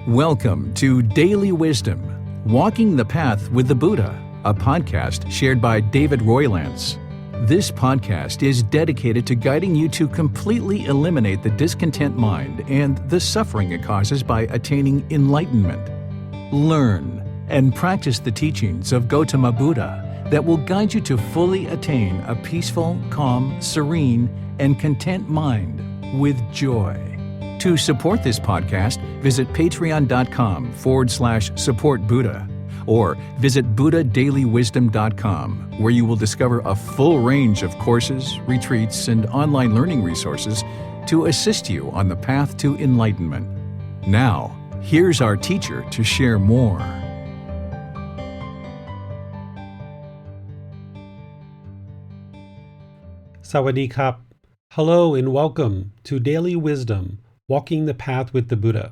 Welcome to Daily Wisdom, Walking the Path with the Buddha, a podcast shared by David Roylance. This podcast is dedicated to guiding you to completely eliminate the discontent mind and the suffering it causes by attaining enlightenment. Learn and practice the teachings of Gotama Buddha that will guide you to fully attain a peaceful, calm, serene, and content mind with joy. To support this podcast, visit patreon.com/support Buddha or visit buddhadailywisdom.com, where you will discover a full range of courses, retreats, and online learning resources to assist you on the path to enlightenment. Now, here's our teacher to share more. Sawadee Kap. Hello and welcome to Daily Wisdom, Walking the Path with the Buddha.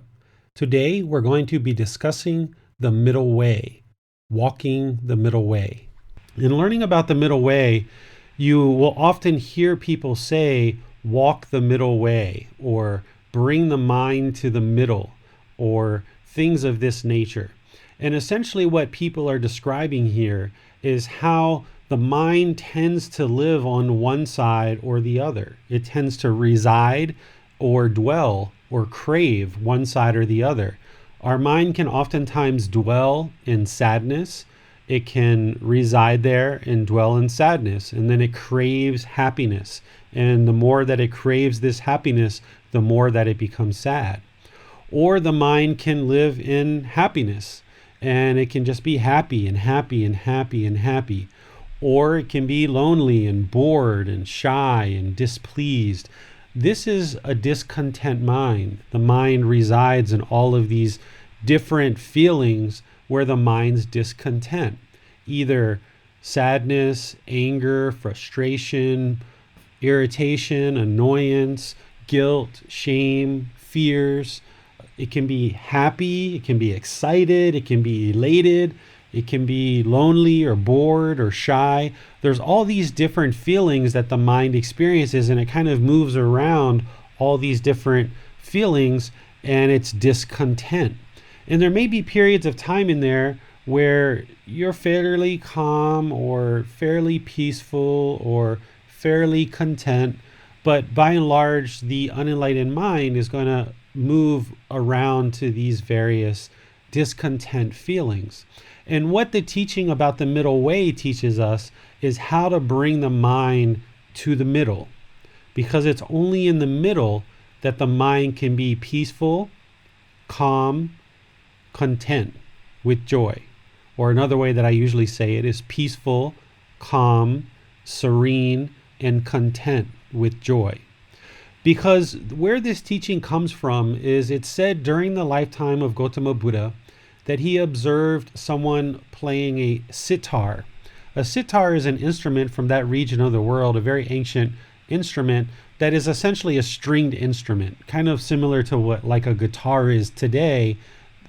Today we're going to be discussing the middle way, walking the middle way. In learning about the middle way, you will often hear people say, walk the middle way, or bring the mind to the middle, or things of this nature. And essentially what people are describing here is how the mind tends to live on one side or the other. It tends to reside or dwell or crave one side or the other. Our mind can oftentimes dwell in sadness. It can reside there and dwell in sadness, and then it craves happiness. And the more that it craves this happiness, the more that it becomes sad. Or the mind can live in happiness, and it can just be happy and happy and happy and happy. Or it can be lonely and bored and shy and displeased. This is a discontent mind. The mind resides in all of these different feelings where the mind's discontent. Either sadness, anger, frustration, irritation, annoyance, guilt, shame, fears. It can be happy, it can be excited, it can be elated, it can be lonely or bored or shy. There's all these different feelings that the mind experiences, and it kind of moves around all these different feelings, and it's discontent. And there may be periods of time in there where you're fairly calm or fairly peaceful or fairly content, but by and large, the unenlightened mind is going to move around to these various discontent feelings. And what the teaching about the middle way teaches us is how to bring the mind to the middle, because it's only in the middle that the mind can be peaceful, calm, content with joy. Or another way that I usually say it is peaceful, calm, serene, and content with joy. Because where this teaching comes from is it's said during the lifetime of Gotama Buddha that he observed someone playing a sitar. A sitar is an instrument from that region of the world, a very ancient instrument that is essentially a stringed instrument, kind of similar to what like a guitar is today.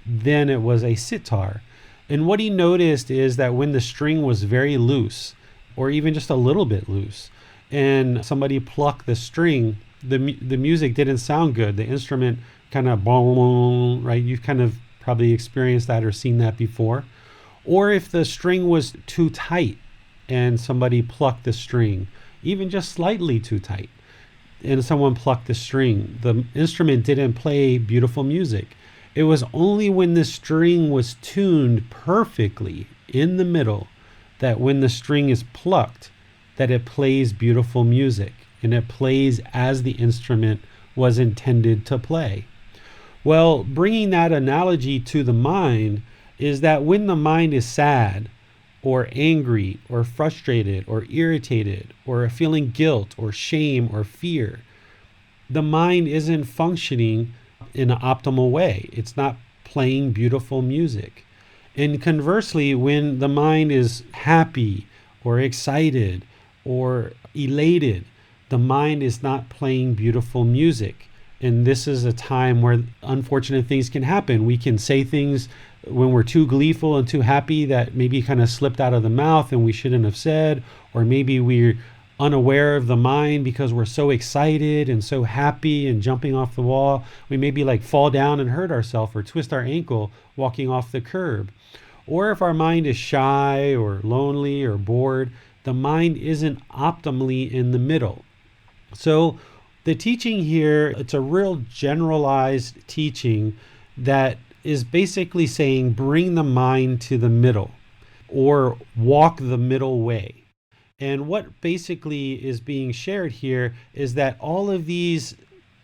Then it was a sitar. And what he noticed is that when the string was very loose, or even just a little bit loose, and somebody plucked the string, the music didn't sound good. The instrument kind of boom, right? You've kind of probably experienced that or seen that before. Or if the string was too tight and somebody plucked the string, even just slightly too tight, and someone plucked the string, the instrument didn't play beautiful music. It was only when the string was tuned perfectly in the middle that when the string is plucked, that it plays beautiful music, and it plays as the instrument was intended to play. Well, bringing that analogy to the mind is that when the mind is sad or angry or frustrated or irritated or feeling guilt or shame or fear, the mind isn't functioning in an optimal way. It's not playing beautiful music. And conversely, when the mind is happy or excited or elated, the mind is not playing beautiful music. And this is a time where unfortunate things can happen. We can say things when we're too gleeful and too happy that maybe kind of slipped out of the mouth and we shouldn't have said, or maybe we're unaware of the mind because we're so excited and so happy and jumping off the wall. We maybe like fall down and hurt ourselves or twist our ankle walking off the curb. Or if our mind is shy or lonely or bored, the mind isn't optimally in the middle. So the teaching here, it's a real generalized teaching that is basically saying bring the mind to the middle or walk the middle way. And what basically is being shared here is that all of these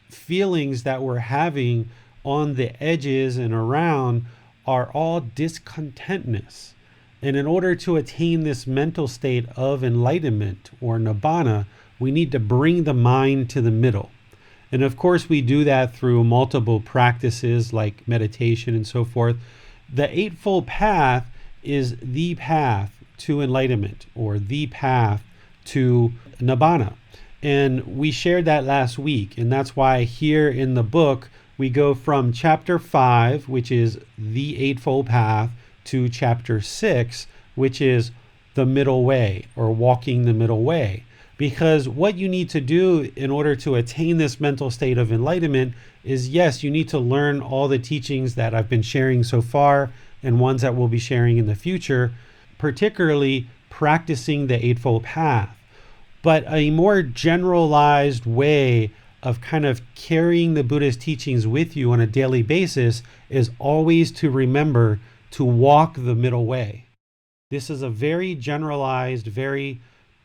feelings that we're having on the edges and around are all discontentness. And in order to attain this mental state of enlightenment or Nibbana, we need to bring the mind to the middle. And of course, we do that through multiple practices like meditation and so forth. The Eightfold Path is the path to enlightenment or the path to Nibbana. And we shared that last week. And that's why here in the book, we go from chapter 5, which is the Eightfold Path, to chapter 6, which is the middle way or walking the middle way. Because what you need to do in order to attain this mental state of enlightenment is, yes, you need to learn all the teachings that I've been sharing so far and ones that we'll be sharing in the future, particularly practicing the Eightfold Path. But a more generalized way of kind of carrying the Buddha's teachings with you on a daily basis is always to remember to walk the middle way. This is a very generalized, very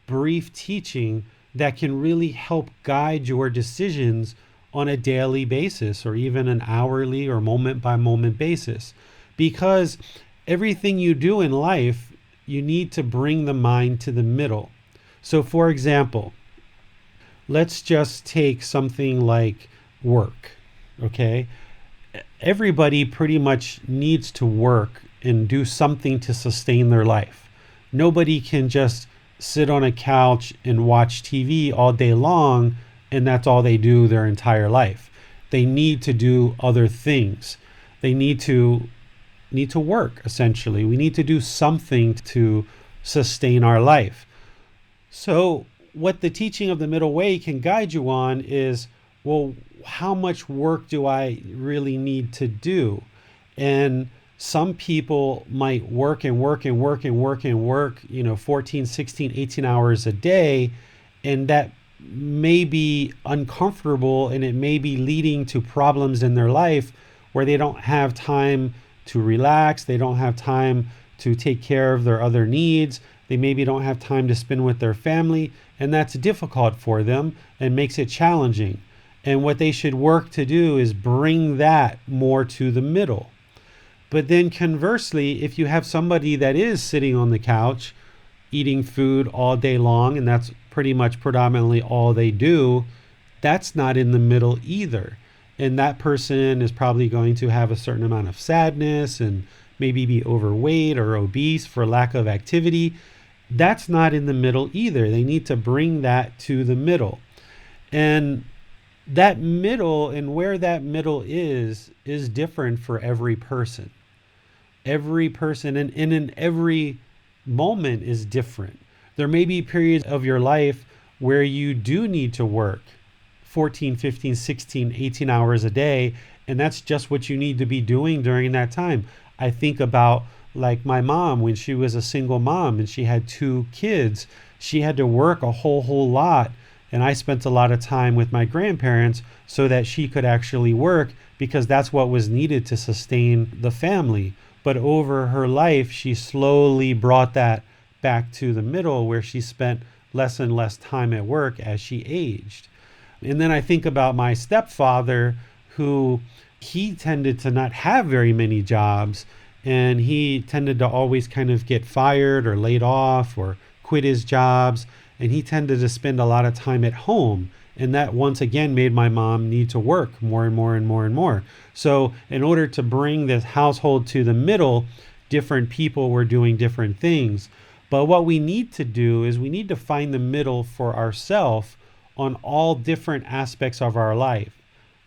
brief teaching that can really help guide your decisions on a daily basis or even an hourly or moment by moment basis. Because everything you do in life, you need to bring the mind to the middle. So for example, let's just take something like work, okay? Everybody pretty much needs to work and do something to sustain their life. Nobody can just sit on a couch and watch TV all day long and that's all they do their entire life. They need to do other things. They need to work, essentially. We need to do something to sustain our life. So what the teaching of the middle way can guide you on is, well, how much work do I really need to do? And some people might work and work and work and work and work, 14, 16, 18 hours a day. And that may be uncomfortable and it may be leading to problems in their life where they don't have time to relax. They don't have time to take care of their other needs. They maybe don't have time to spend with their family. And that's difficult for them and makes it challenging. And what they should work to do is bring that more to the middle. But then conversely, if you have somebody that is sitting on the couch, eating food all day long, and that's pretty much predominantly all they do, that's not in the middle either. And that person is probably going to have a certain amount of sadness and maybe be overweight or obese for lack of activity. That's not in the middle either. They need to bring that to the middle. And that middle and where that middle is different for every person. Every person and in every moment is different. There may be periods of your life where you do need to work 14, 15, 16, 18 hours a day, and that's just what you need to be doing during that time. I think about like my mom when she was a single mom and she had 2 kids. She had to work a whole lot, and I spent a lot of time with my grandparents so that she could actually work because that's what was needed to sustain the family. But over her life, she slowly brought that back to the middle where she spent less and less time at work as she aged. And then I think about my stepfather, who he tended to not have very many jobs, and he tended to always kind of get fired or laid off or quit his jobs. And he tended to spend a lot of time at home. And that once again made my mom need to work more and more and more and more. So in order to bring this household to the middle, different people were doing different things. But what we need to do is we need to find the middle for ourselves on all different aspects of our life,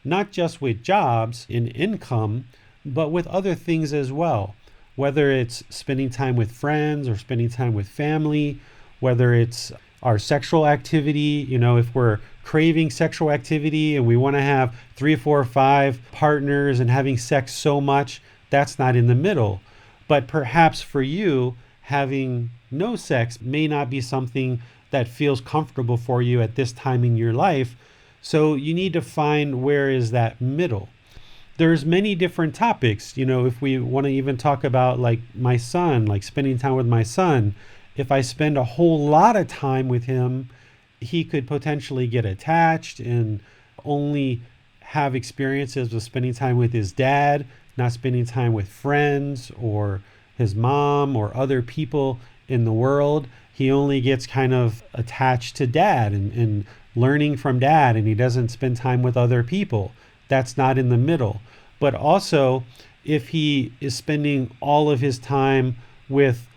not just with jobs and income, but with other things as well. Whether it's spending time with friends or spending time with family, whether it's our sexual activity. If we're craving sexual activity and we want to have 3, 4, 5 partners and having sex so much, that's not in the middle. But perhaps for you, having no sex may not be something that feels comfortable for you at this time in your life. So you need to find where is that middle. There's many different topics. If we want to even talk about like my son, like spending time with my son, if I spend a whole lot of time with him, he could potentially get attached and only have experiences with spending time with his dad, not spending time with friends or his mom or other people in the world. He only gets kind of attached to dad and learning from dad, and he doesn't spend time with other people. That's not in the middle. But also, if he is spending all of his time with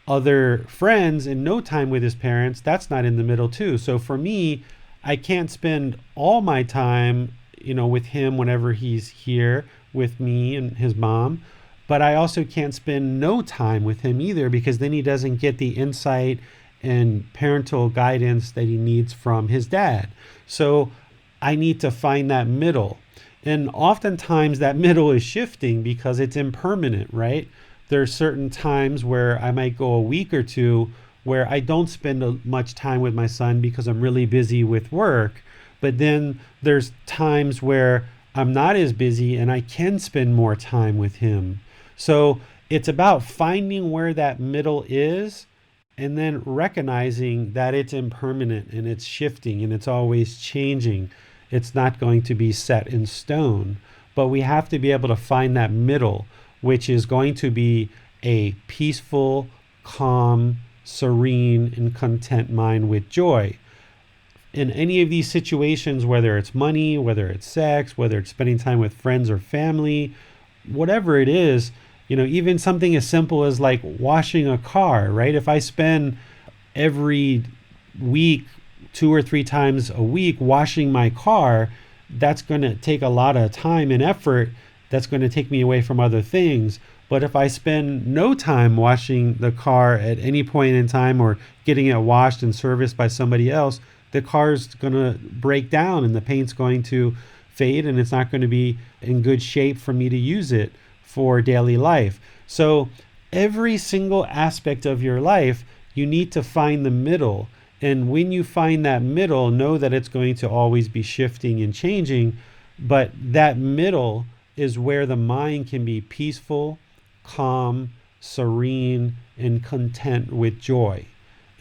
other friends and no time with his parents, that's not in the middle too. So for me, I can't spend all my time, with him whenever he's here with me and his mom, but I also can't spend no time with him either, because then he doesn't get the insight and parental guidance that he needs from his dad. So I need to find that middle. And oftentimes that middle is shifting because it's impermanent, right? There's certain times where I might go a week or two where I don't spend much time with my son because I'm really busy with work. But then there's times where I'm not as busy and I can spend more time with him. So it's about finding where that middle is and then recognizing that it's impermanent and it's shifting and it's always changing. It's not going to be set in stone, but we have to be able to find that middle, which is going to be a peaceful, calm, serene, and content mind with joy. In any of these situations, whether it's money, whether it's sex, whether it's spending time with friends or family, whatever it is, even something as simple as like washing a car, right? If I spend every week 2 or 3 times a week washing my car, that's going to take a lot of time and effort. That's going to take me away from other things. But if I spend no time washing the car at any point in time or getting it washed and serviced by somebody else, the car's going to break down and the paint's going to fade and it's not going to be in good shape for me to use it for daily life. So every single aspect of your life, you need to find the middle. And when you find that middle, know that it's going to always be shifting and changing, but that middle is where the mind can be peaceful, calm, serene, and content with joy.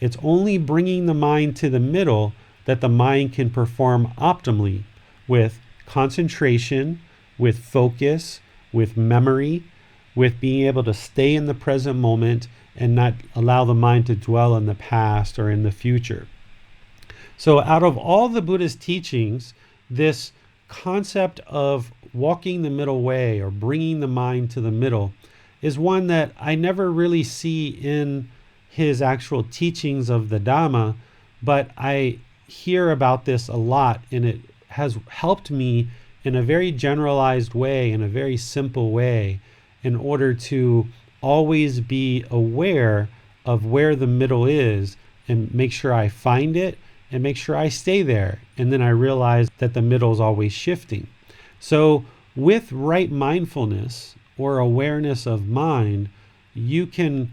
It's only bringing the mind to the middle that the mind can perform optimally with concentration, with focus, with memory, with being able to stay in the present moment and not allow the mind to dwell in the past or in the future. So out of all the Buddha's teachings, this concept of walking the middle way or bringing the mind to the middle is one that I never really see in his actual teachings of the Dhamma, but I hear about this a lot, and it has helped me in a very generalized way, in a very simple way, in order to always be aware of where the middle is and make sure I find it and make sure I stay there. And then I realize that the middle is always shifting. So with right mindfulness or awareness of mind, you can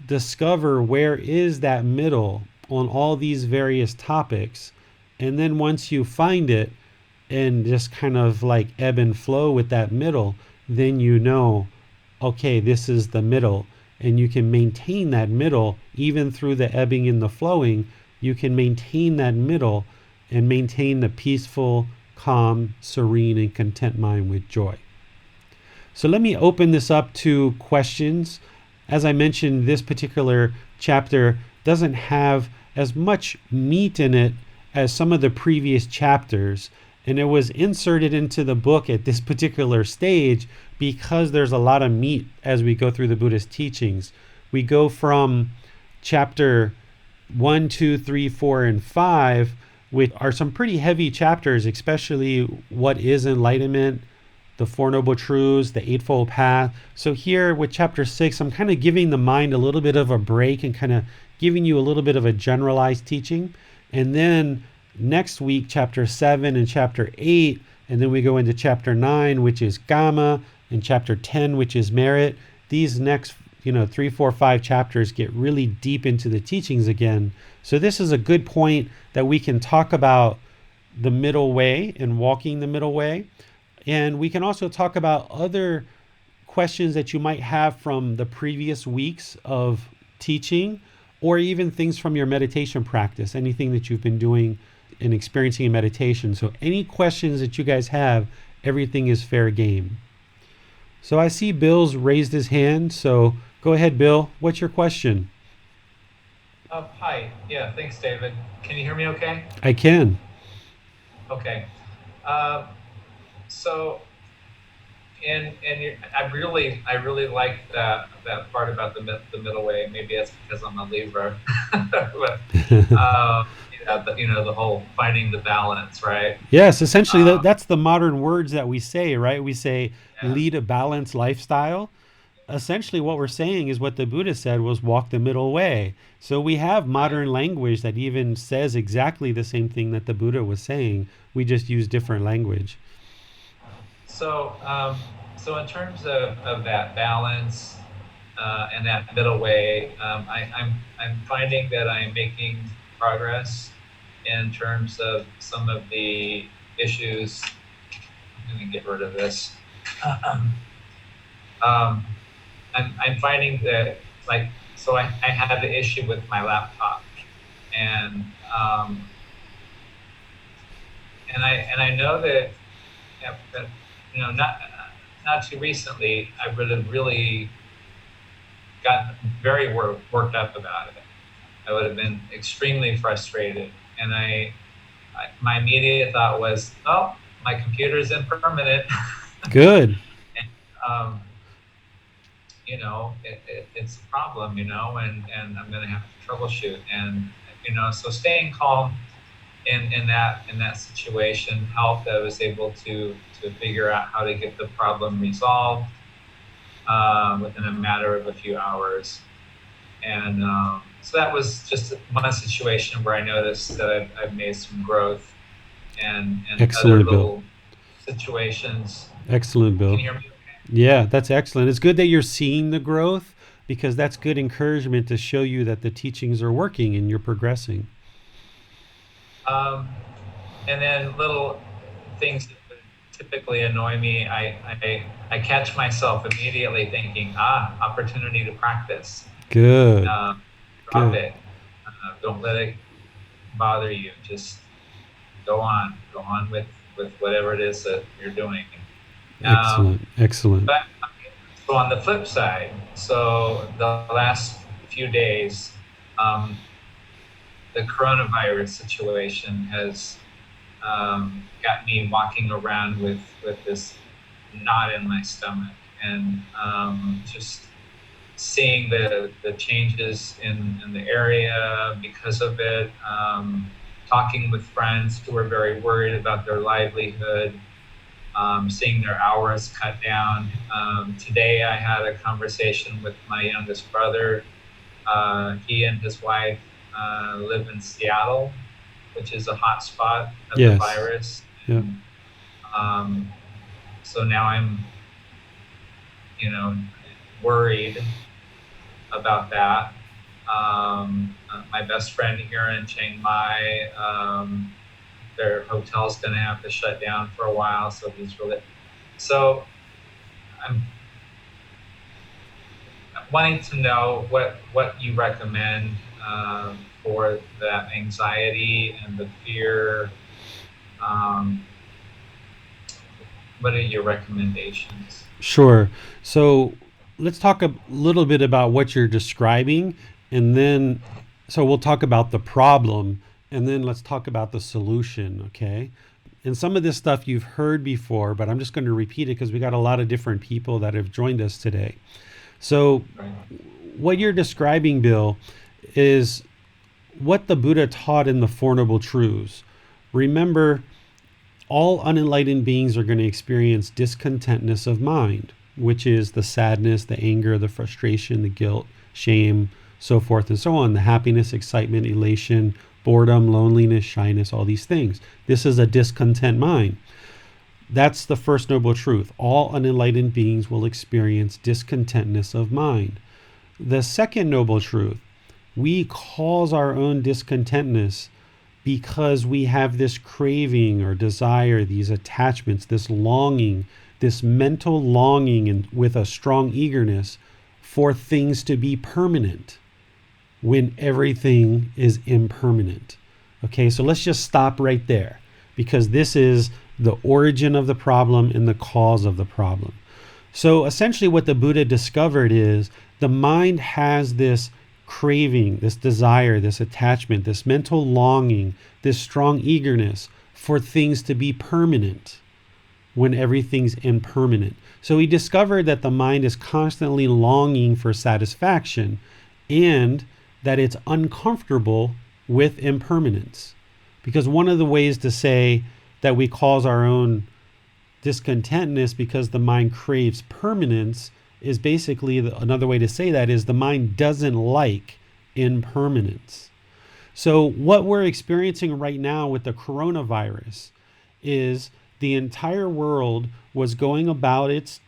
discover where is that middle on all these various topics. And then once you find it and just kind of like ebb and flow with that middle, then you know, okay, this is the middle. And you can maintain that middle even through the ebbing and the flowing. You can maintain that middle and maintain the peaceful, calm, serene, and content mind with joy. So let me open this up to questions. As I mentioned, this particular chapter doesn't have as much meat in it as some of the previous chapters, and it was inserted into the book at this particular stage because there's a lot of meat as we go through the Buddhist teachings. We go from chapter 1, 2, 3, 4, and 5, which are some pretty heavy chapters, especially what is enlightenment, the Four Noble Truths, the Eightfold Path. So here with chapter 6, I'm kind of giving the mind a little bit of a break and kind of giving you a little bit of a generalized teaching. And then next week, chapter 7 and chapter 8, and then we go into chapter 9, which is Gama, and chapter 10, which is Merit. These next 3, 4, 5 chapters get really deep into the teachings again. So this is a good point that we can talk about the middle way and walking the middle way. And we can also talk about other questions that you might have from the previous weeks of teaching, or even things from your meditation practice, anything that you've been doing and experiencing in meditation. So any questions that you guys have, everything is fair game. So I see Bill's raised his hand. So go ahead, Bill. What's your question? Hi. Yeah, thanks, David. Can you hear me okay? I can. Okay. So, I really like that part about the middle way. Maybe it's because I'm a Libra, but the whole finding the balance, right? Yes, essentially that's the modern words that we say, right? We say Yeah. lead a balanced lifestyle. Essentially what we're saying is what the Buddha said was walk the middle way. So we have modern language that even says exactly the same thing that the Buddha was saying. We just use different language. So, so in terms of that balance and that middle way, I'm finding that I'm making progress in terms of some of the issues. I'm going to get rid of this. I'm finding that, so I had the issue with my laptop, and I know that, not too recently, I would have really gotten very worked up about it. I would have been extremely frustrated, and my immediate thought was, oh, my computer's impermanent. Good. And, it's a problem, and I'm going to have to troubleshoot. And, so staying calm in that situation helped. I was able to figure out how to get the problem resolved within a matter of a few hours. And so that was just one situation where I noticed that I've made some growth, and Excellent, other little Bill. situations. Excellent, Bill. Can you hear me okay? Yeah, that's excellent. It's good that you're seeing the growth, because that's good encouragement to show you that the teachings are working and you're progressing. And then little things that would typically annoy me, I catch myself immediately thinking, opportunity to practice. Good. Drop Good. it. Don't let it bother you. Just go on with whatever it is that you're doing. Excellent. But so on the flip side, so the last few days, the coronavirus situation has got me walking around with this knot in my stomach, and just seeing the changes in the area because of it, talking with friends who are very worried about their livelihood, seeing their hours cut down. Today I had a conversation with my youngest brother. He and his wife live in Seattle, which is a hot spot of the virus. Yeah. So now I'm, worried about that. My best friend here in Chiang Mai, their hotel's going to have to shut down for a while, so so I'm wanting to know what you recommend for that anxiety and the fear. What are your recommendations? Sure. So let's talk a little bit about what you're describing, and then so we'll talk about the problem, and then let's talk about the solution, okay? And some of this stuff you've heard before, but I'm just going to repeat it because we got a lot of different people that have joined us today. So what you're describing, Bill, is what the Buddha taught in the Four Noble Truths. Remember, all unenlightened beings are going to experience discontentness of mind, which is the sadness, the anger, the frustration, the guilt, shame, so forth and so on, the happiness, excitement, elation, boredom, loneliness, shyness, all these things. This is a discontent mind. That's the first noble truth. All unenlightened beings will experience discontentness of mind. The second noble truth, we cause our own discontentness because we have this craving or desire, these attachments, this longing, this mental longing and with a strong eagerness for things to be permanent when everything is impermanent. Okay, so let's just stop right there, because this is the origin of the problem and the cause of the problem. So essentially what the Buddha discovered is the mind has this craving, this desire, this attachment, this mental longing, this strong eagerness for things to be permanent when everything's impermanent. So he discovered that the mind is constantly longing for satisfaction and that it's uncomfortable with impermanence. Because one of the ways to say that we cause our own discontentness because the mind craves permanence is basically, another way to say that is the mind doesn't like impermanence. So what we're experiencing right now with the coronavirus is the entire world was going about its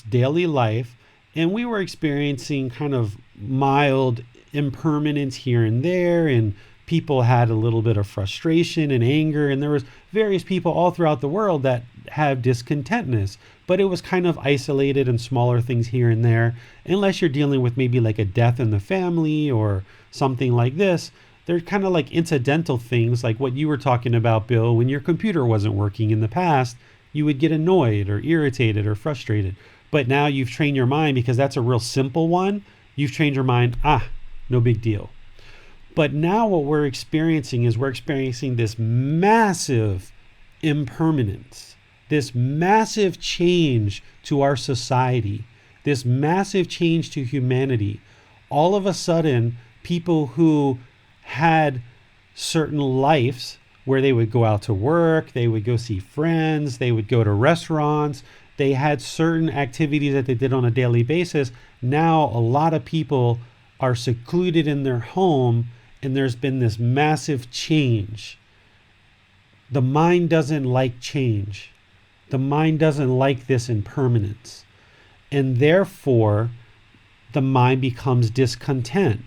daily life, and we were experiencing kind of mild impermanence here and there, and people had a little bit of frustration and anger, and there was various people all throughout the world that have discontentness, but it was kind of isolated and smaller things here and there. Unless you're dealing with maybe like a death in the family or something like this, they're kind of like incidental things, like what you were talking about, Bill. When your computer wasn't working in the past, you would get annoyed or irritated or frustrated, but now you've trained your mind, because that's a real simple one. You've trained your mind, no big deal. But now what we're experiencing is this massive impermanence, this massive change to our society, this massive change to humanity. All of a sudden, people who had certain lives where they would go out to work, they would go see friends, they would go to restaurants, they had certain activities that they did on a daily basis. Now a lot of people are secluded in their home, and there's been this massive change. The mind doesn't like change. The mind doesn't like this impermanence. And therefore, the mind becomes discontent.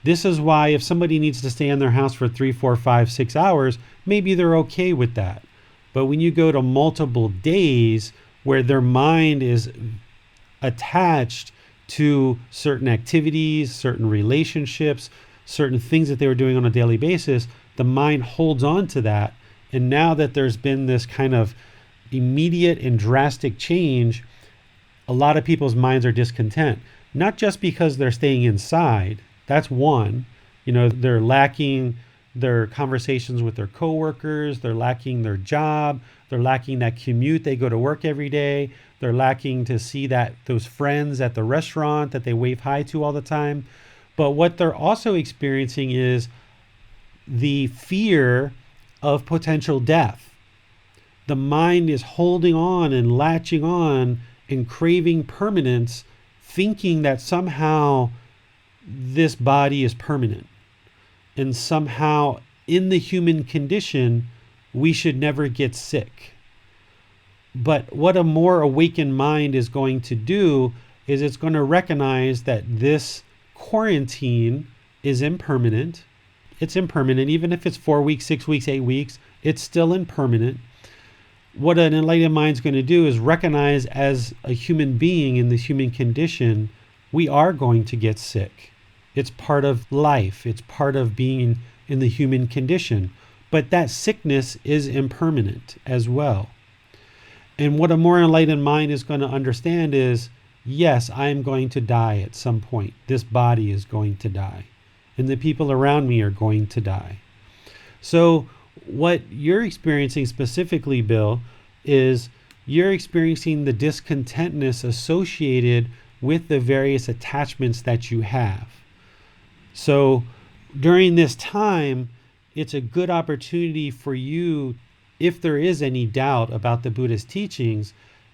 This is why if somebody needs to stay in their house for 3, 4, 5, 6 hours, maybe they're okay with that. But when you go to multiple days where their mind is attached to certain activities, certain relationships, certain things that they were doing on a daily basis, the mind holds on to that. And now that there's been this kind of immediate and drastic change, a lot of people's minds are discontent. Not just because they're staying inside. That's one. They're lacking their conversations with their coworkers. They're lacking their job. They're lacking that commute. They go to work every day. They're lacking to see those friends at the restaurant that they wave hi to all the time. But what they're also experiencing is the fear of potential death. The mind is holding on and latching on and craving permanence, thinking that somehow this body is permanent. And somehow in the human condition, we should never get sick. But what a more awakened mind is going to do is it's going to recognize that this quarantine is impermanent. It's impermanent. Even if it's 4 weeks, 6 weeks, 8 weeks, it's still impermanent. What an enlightened mind is going to do is recognize, as a human being in the human condition, we are going to get sick. It's part of life. It's part of being in the human condition. But that sickness is impermanent as well. And what a more enlightened mind is going to understand is, yes, I am going to die at some point. This body is going to die. And the people around me are going to die. So what you're experiencing specifically, Bill, is you're experiencing the discontentness associated with the various attachments that you have. So during this time, it's a good opportunity for you if there is any doubt about the Buddha's teachings,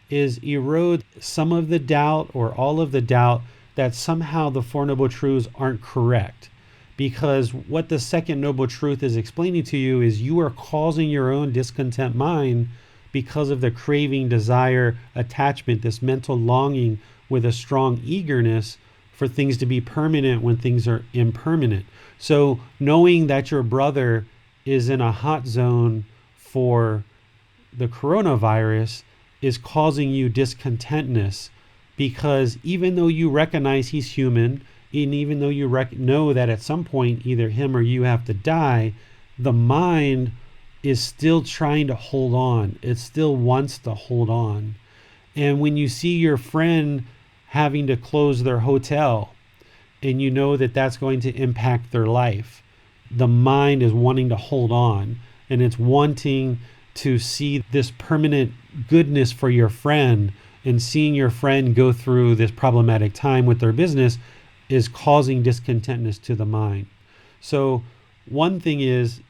is erode some of the doubt or all of the doubt that somehow the Four Noble Truths aren't correct. Because what the second Noble Truth is explaining to you is you are causing your own discontent mind because of the craving, desire, attachment, this mental longing with a strong eagerness for things to be permanent when things are impermanent. So knowing that your brother is in a hot zone for the coronavirus is causing you discontentness, because even though you recognize he's human, and even though you know that at some point either him or you have to die, the mind is still trying to hold on. It still wants to hold on. And when you see your friend having to close their hotel and you know that that's going to impact their life, the mind is wanting to hold on, and it's wanting to see this permanent goodness for your friend, and seeing your friend go through this problematic time with their business is causing discontentness to the mind. So one thing is,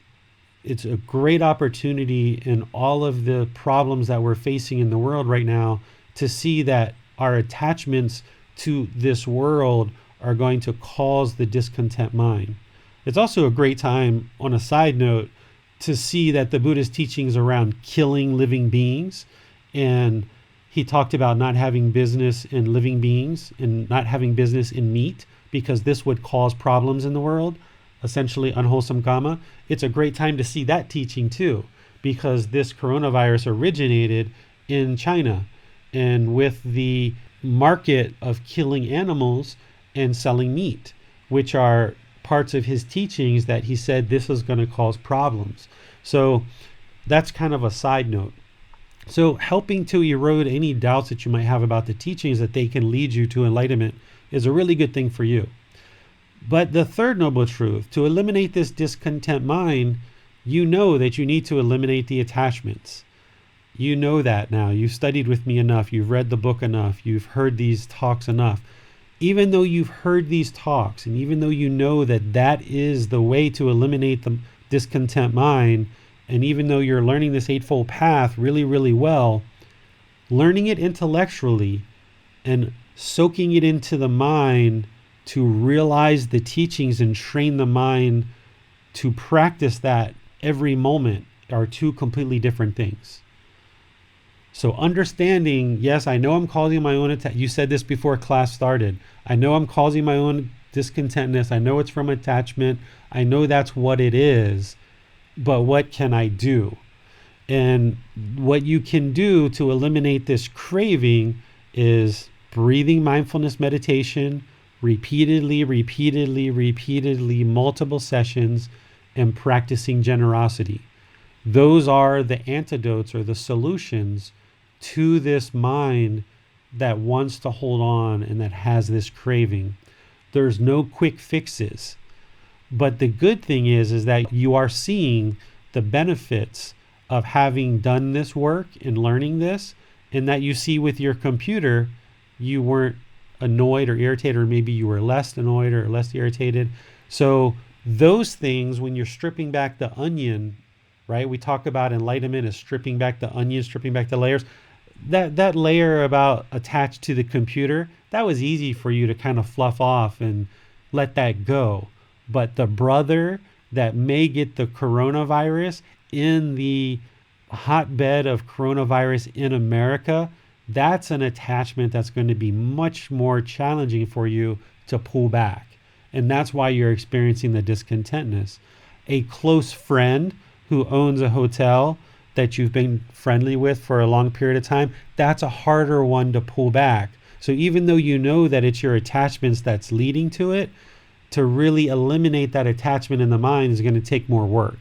it's a great opportunity in all of the problems that we're facing in the world right now to see that our attachments to this world are going to cause the discontent mind. It's also a great time, on a side note, to see that the Buddha's teachings around killing living beings, and he talked about not having business in living beings and not having business in meat because this would cause problems in the world, essentially unwholesome karma. It's a great time to see that teaching too, because this coronavirus originated in China, and with the market of killing animals and selling meat, which are parts of his teachings that he said this is going to cause problems. So that's kind of a side note. So helping to erode any doubts that you might have about the teachings, that they can lead you to enlightenment, is a really good thing for you. But the third Noble Truth, to eliminate this discontent mind, you know that you need to eliminate the attachments. You know that now. You've studied with me enough. You've read the book enough. You've heard these talks enough. Even though you've heard these talks, and even though you know that that is the way to eliminate the discontent mind, and even though you're learning this Eightfold Path really, really well, learning it intellectually and soaking it into the mind to realize the teachings and train the mind to practice that every moment are two completely different things. So understanding, yes, I know I'm causing my own attack. You said this before class started. I know I'm causing my own discontentness. I know it's from attachment. I know that's what it is. But what can I do? And what you can do to eliminate this craving is breathing mindfulness meditation, repeatedly, multiple sessions, and practicing generosity. Those are the antidotes or the solutions to this mind that wants to hold on and that has this craving. There's no quick fixes. But the good thing is that you are seeing the benefits of having done this work and learning this, and that you see with your computer, you weren't annoyed or irritated, or maybe you were less annoyed or less irritated. So those things, when you're stripping back the onion, right? We talk about enlightenment as stripping back the onion, stripping back the layers. That layer about attached to the computer, that was easy for you to kind of fluff off and let that go. But the brother that may get the coronavirus in the hotbed of coronavirus in America, that's an attachment that's going to be much more challenging for you to pull back. And that's why you're experiencing the discontentness. A close friend who owns a hotel that you've been friendly with for a long period of time, that's a harder one to pull back. So even though you know that it's your attachments that's leading to it, to really eliminate that attachment in the mind is going to take more work.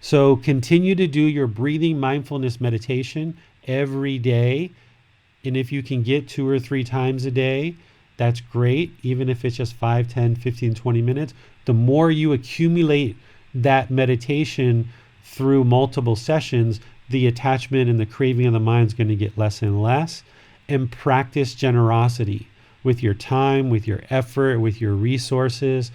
So continue to do your breathing mindfulness meditation every day. And if you can get 2 or 3 times a day, that's great. Even if it's just 5, 10, 15, 20 minutes, the more you accumulate that meditation through multiple sessions, the attachment and the craving of the mind is going to get less and less. And practice generosity with your time, with your effort, with your resources.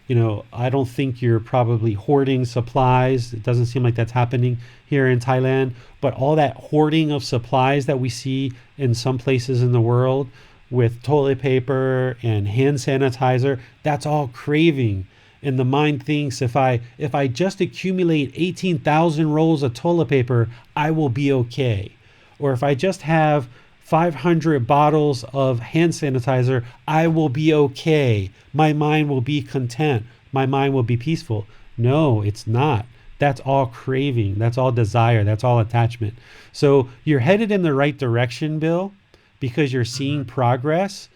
I don't think you're probably hoarding supplies. It doesn't seem like that's happening here in Thailand. But all that hoarding of supplies that we see in some places in the world with toilet paper and hand sanitizer, that's all craving. And the mind thinks if I just accumulate 18,000 rolls of toilet paper, I will be okay. Or if I just have 500 bottles of hand sanitizer, I will be okay. My mind will be content. My mind will be peaceful. No, it's not. That's all craving. That's all desire. That's all attachment. So you're headed in the right direction, Bill, because you're seeing progress,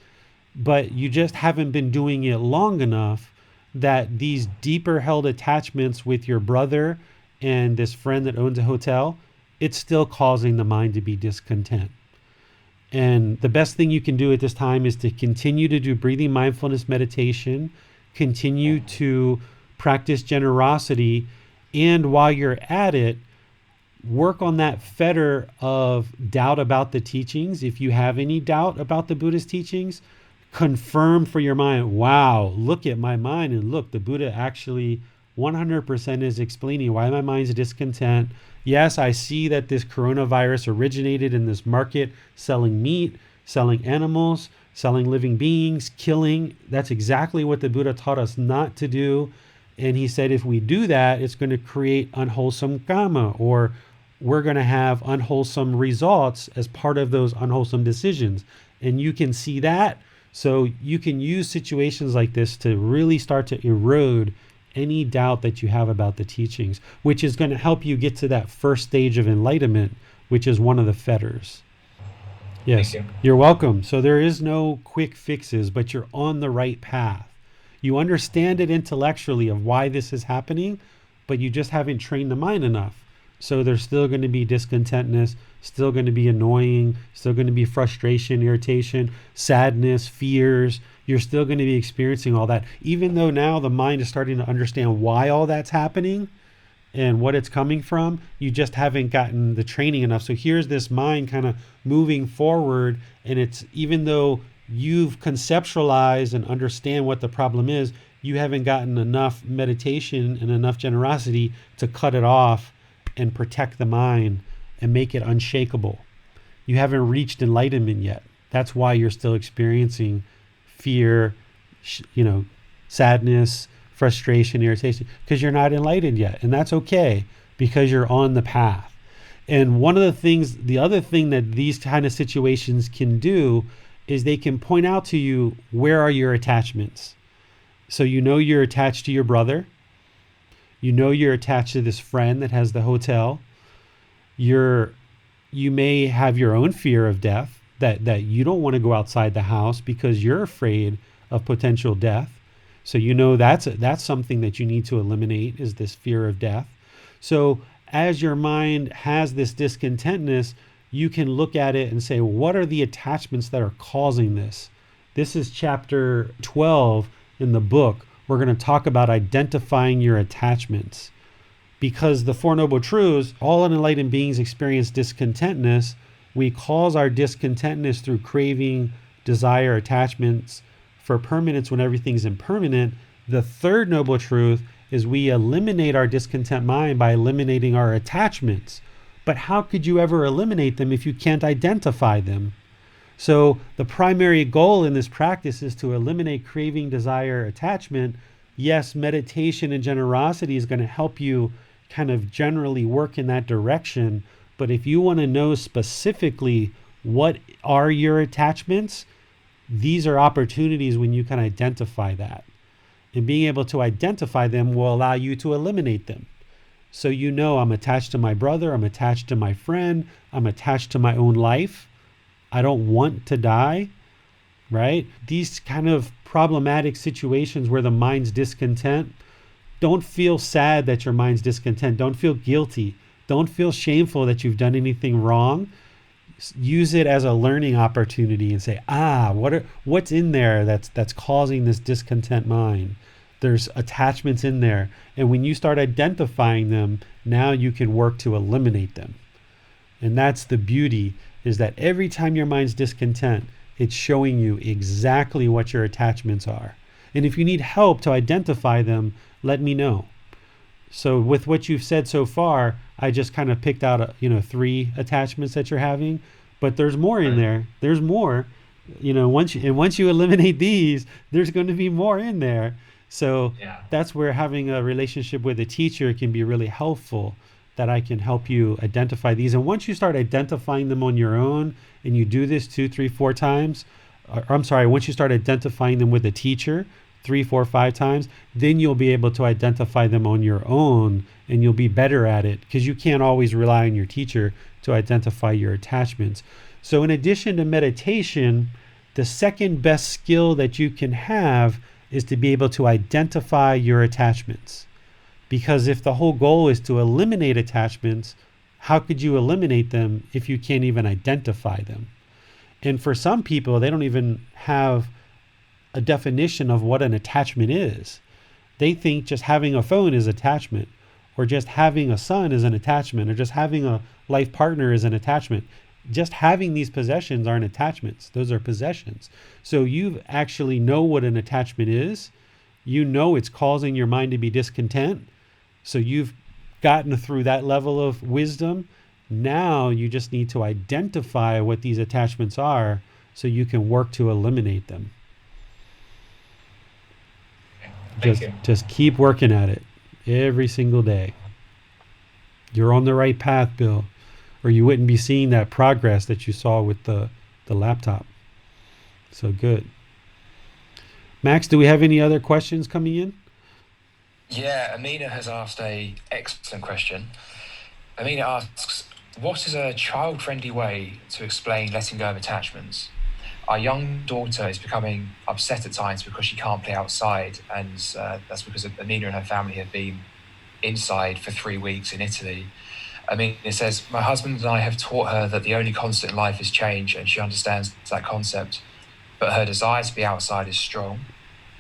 but you just haven't been doing it long enough that these deeper held attachments with your brother and this friend that owns a hotel, it's still causing the mind to be discontent. And the best thing you can do at this time is to continue to do breathing mindfulness meditation, continue to practice generosity, and while you're at it, work on that fetter of doubt about the teachings. If you have any doubt about the Buddha's teachings, confirm for your mind, wow, look at my mind, and look, the Buddha actually 100% is explaining why my mind's discontent. Yes, I see that this coronavirus originated in this market, selling meat, selling animals, selling living beings, killing. That's exactly what the Buddha taught us not to do. And he said, if we do that, it's going to create unwholesome karma, or we're going to have unwholesome results as part of those unwholesome decisions. And you can see that. So you can use situations like this to really start to erode any doubt that you have about the teachings, which is going to help you get to that first stage of enlightenment, which is one of the fetters. Yes, you're welcome. So there is no quick fixes, but you're on the right path. You understand it intellectually of why this is happening, but you just haven't trained the mind enough. So there's still going to be discontentness, still going to be annoying, still going to be frustration, irritation, sadness, fears. You're still going to be experiencing all that. Even though now the mind is starting to understand why all that's happening and what it's coming from, you just haven't gotten the training enough. So here's this mind kind of moving forward, and it's, even though you've conceptualized and understand what the problem is, you haven't gotten enough meditation and enough generosity to cut it off and protect the mind and make it unshakable. You haven't reached enlightenment yet. That's why you're still experiencing fear, sadness, frustration, irritation, because you're not enlightened yet. And that's okay, because you're on the path. And the other thing that these kind of situations can do is they can point out to you, where are your attachments? So you're attached to your brother. You're attached to this friend that has the hotel. You may have your own fear of death, that you don't want to go outside the house because you're afraid of potential death. So that's something that you need to eliminate, is this fear of death. So as your mind has this discontentness, you can look at it and say, what are the attachments that are causing this? This is chapter 12 in the book. We're going to talk about identifying your attachments, because the Four Noble Truths, all enlightened beings experience discontentness. We cause our discontentness through craving, desire, attachments for permanence when everything's impermanent. The third Noble Truth is we eliminate our discontent mind by eliminating our attachments. But how could you ever eliminate them if you can't identify them? So the primary goal in this practice is to eliminate craving, desire, attachment. Yes, meditation and generosity is going to help you kind of generally work in that direction. But if you want to know specifically what are your attachments, these are opportunities when you can identify that. And being able to identify them will allow you to eliminate them. So I'm attached to my brother, I'm attached to my friend, I'm attached to my own life. I don't want to die, right? These kind of problematic situations where the mind's discontent, don't feel sad that your mind's discontent. Don't feel guilty. Don't feel shameful that you've done anything wrong. Use it as a learning opportunity and say, what's in there that's causing this discontent mind? There's attachments in there. And when you start identifying them, now you can work to eliminate them. And that's the beauty, is that every time your mind's discontent, it's showing you exactly what your attachments are. And if you need help to identify them, let me know. So with what you've said so far, I just kind of picked out 3 attachments that you're having, but there's more in there. There's more. Once you eliminate these, there's going to be more in there. So that's where having a relationship with a teacher can be really helpful, that I can help you identify these. And once you start identifying them on your own, and you do this 2, 3, 4 times, once you start identifying them with a teacher 3, 4, 5 times, then you'll be able to identify them on your own, and you'll be better at it, because you can't always rely on your teacher to identify your attachments. So in addition to meditation, the second best skill that you can have is to be able to identify your attachments. Because if the whole goal is to eliminate attachments, how could you eliminate them if you can't even identify them? And for some people, they don't even have a definition of what an attachment is. They think just having a phone is attachment, or just having a son is an attachment, or just having a life partner is an attachment. Just having these possessions aren't attachments. Those are possessions. So you actually know what an attachment is. You know it's causing your mind to be discontent. So you've gotten through that level of wisdom. Now you just need to identify what these attachments are so you can work to eliminate them. Just keep working at it every single day. You're on the right path, Bill, or you wouldn't be seeing that progress that you saw with the laptop. So good. Max, do we have any other questions coming in? Yeah, Amina has asked an excellent question. Amina asks, what is a child-friendly way to explain letting go of attachments? Our young daughter is becoming upset at times because she can't play outside, and that's because Amina and her family have been inside for 3 weeks in Italy. Amina says, my husband and I have taught her that the only constant in life is change, and she understands that concept, but her desire to be outside is strong,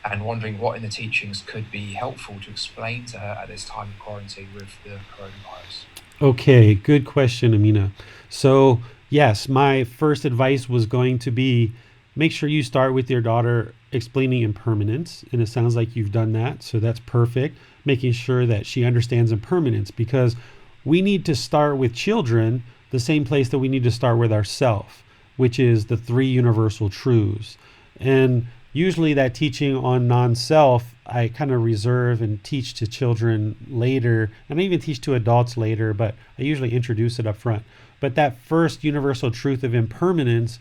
and wondering what in the teachings could be helpful to explain to her at this time of quarantine with the coronavirus. Okay, good question, Amina. So yes, my first advice was going to be, make sure you start with your daughter explaining impermanence, and it sounds like you've done that, so that's perfect. Making sure that she understands impermanence, because we need to start with children the same place that we need to start with ourselves, which is the 3 universal truths. And usually that teaching on non-self, I kind of reserve and teach to children later, and I even teach to adults later, but I usually introduce it up front. But that first universal truth of impermanence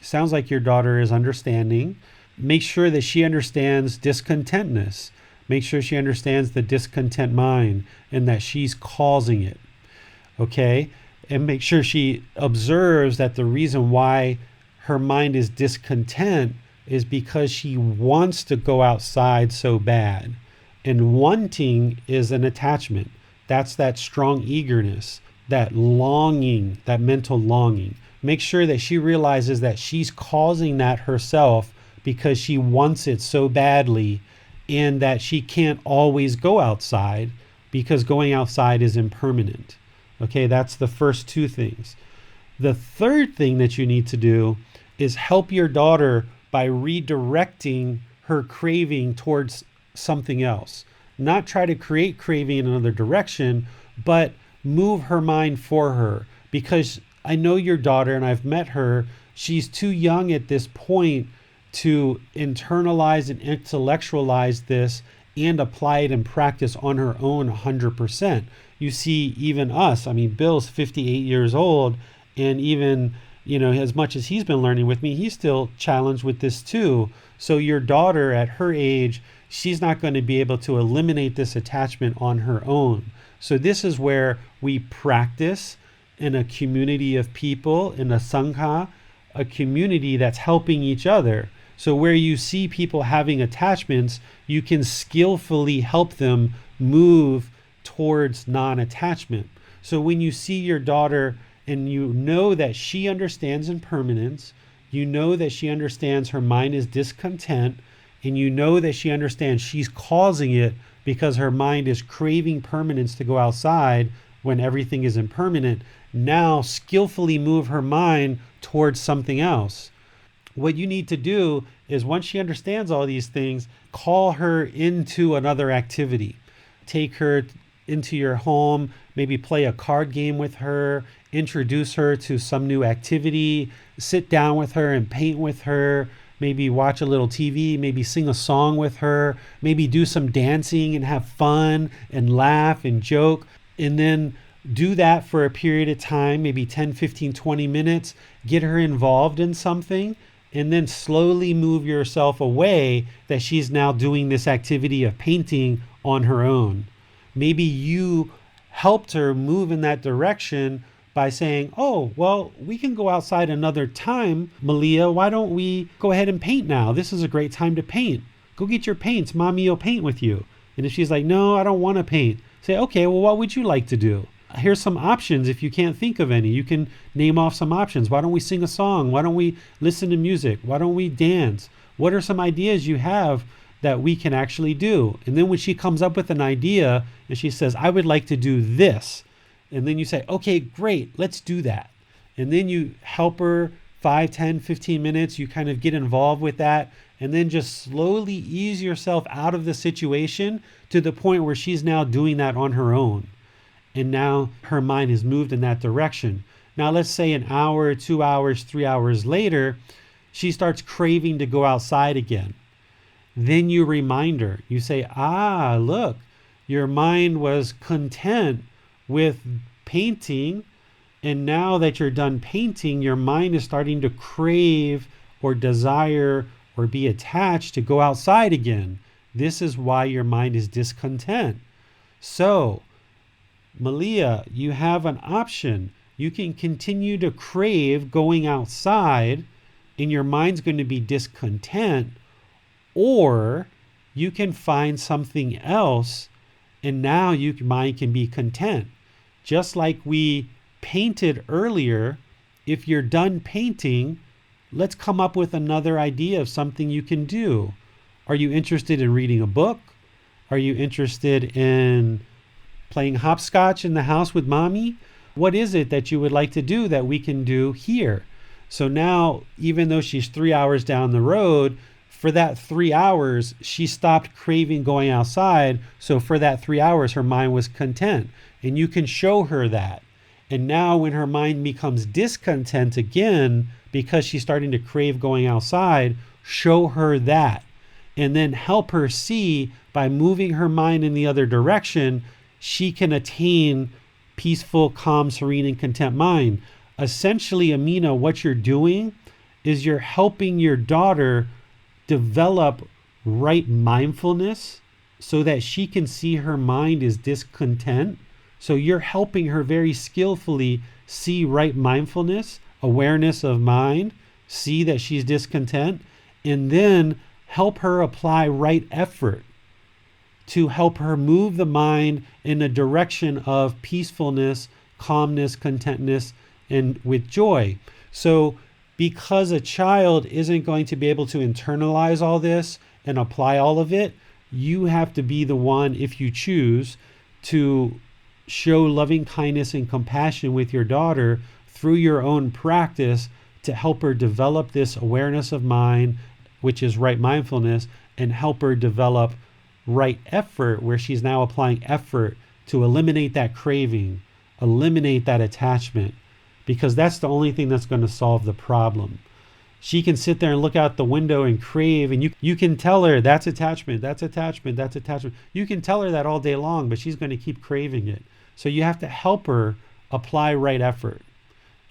sounds like your daughter is understanding. Make sure that she understands discontentness. Make sure she understands the discontent mind and that she's causing it. Okay? And make sure she observes that the reason why her mind is discontent is because she wants to go outside so bad. And wanting is an attachment. That's that strong eagerness, that longing, that mental longing. Make sure that she realizes that she's causing that herself because she wants it so badly, and that she can't always go outside because going outside is impermanent. Okay, that's the first 2 things. The third thing that you need to do is help your daughter by redirecting her craving towards something else. Not try to create craving in another direction, but move her mind for her. Because I know your daughter, and I've met her, she's too young at this point to internalize and intellectualize this and apply it in practice on her own 100%. You see, even us, I mean, Bill's 58 years old, and even, as much as he's been learning with me, he's still challenged with this too. So your daughter at her age, she's not going to be able to eliminate this attachment on her own. So this is where we practice in a community of people, in a sangha, a community that's helping each other. So where you see people having attachments, you can skillfully help them move towards non-attachment. So when you see your daughter and you know that she understands impermanence, you know that she understands her mind is discontent, and you know that she understands she's causing it because her mind is craving permanence to go outside when everything is impermanent, now skillfully move her mind towards something else. what you need to do is, once she understands all these things, call her into another activity. Take her into your home, maybe play a card game with her, introduce her to some new activity, sit down with her and paint with her, maybe watch a little TV, maybe sing a song with her, maybe do some dancing and have fun and laugh and joke. And then do that for a period of time, maybe 10, 15, 20 minutes, get her involved in something, and then slowly move yourself away that she's now doing this activity of painting on her own. Maybe you helped her move in that direction by saying, oh, well, we can go outside another time, Malia. Why don't we go ahead and paint now? This is a great time to paint. Go get your paints. Mommy will paint with you. And if she's like, no, I don't want to paint, say, okay, well, what would you like to do? Here's some options. If you can't think of any, you can name off some options. Why don't we sing a song? Why don't we listen to music? Why don't we dance? What are some ideas you have that we can actually do? And then when she comes up with an idea and she says, I would like to do this. And then you say, okay, great, let's do that. And then you help her 5, 10, 15 minutes. You kind of get involved with that. And then just slowly ease yourself out of the situation to the point where she's now doing that on her own. And now her mind has moved in that direction. Now, let's say an hour, 2 hours, 3 hours later, she starts craving to go outside again. Then you remind her. You say, look, your mind was content with painting. And now that you're done painting, your mind is starting to crave or desire or be attached to go outside again. This is why your mind is discontent. So, Malia, you have an option. You can continue to crave going outside and your mind's going to be discontent, or you can find something else and now your mind can be content. Just like we painted earlier, if you're done painting, let's come up with another idea of something you can do. Are you interested in reading a book? Are you interested in playing hopscotch in the house with mommy? What is it that you would like to do that we can do here? So now, even though she's 3 hours down the road, for that 3 hours, she stopped craving going outside. So for that 3 hours, her mind was content. And you can show her that. And now when her mind becomes discontent again, because she's starting to crave going outside, show her that. And then help her see, by moving her mind in the other direction, she can attain peaceful, calm, serene, and content mind. Essentially, Amina, what you're doing is you're helping your daughter develop right mindfulness so that she can see her mind is discontent. So you're helping her very skillfully see right mindfulness, awareness of mind, see that she's discontent, and then help her apply right effort to help her move the mind in a direction of peacefulness, calmness, contentness, and with joy. So because a child isn't going to be able to internalize all this and apply all of it, you have to be the one, if you choose, to show loving kindness and compassion with your daughter through your own practice to help her develop this awareness of mind, which is right mindfulness, and help her develop right effort, where she's now applying effort to eliminate that craving, eliminate that attachment, because that's the only thing that's going to solve the problem. She can sit there and look out the window and crave, and you can tell her that's attachment, that's attachment, that's attachment. You can tell her that all day long, but she's going to keep craving it. So you have to help her apply right effort.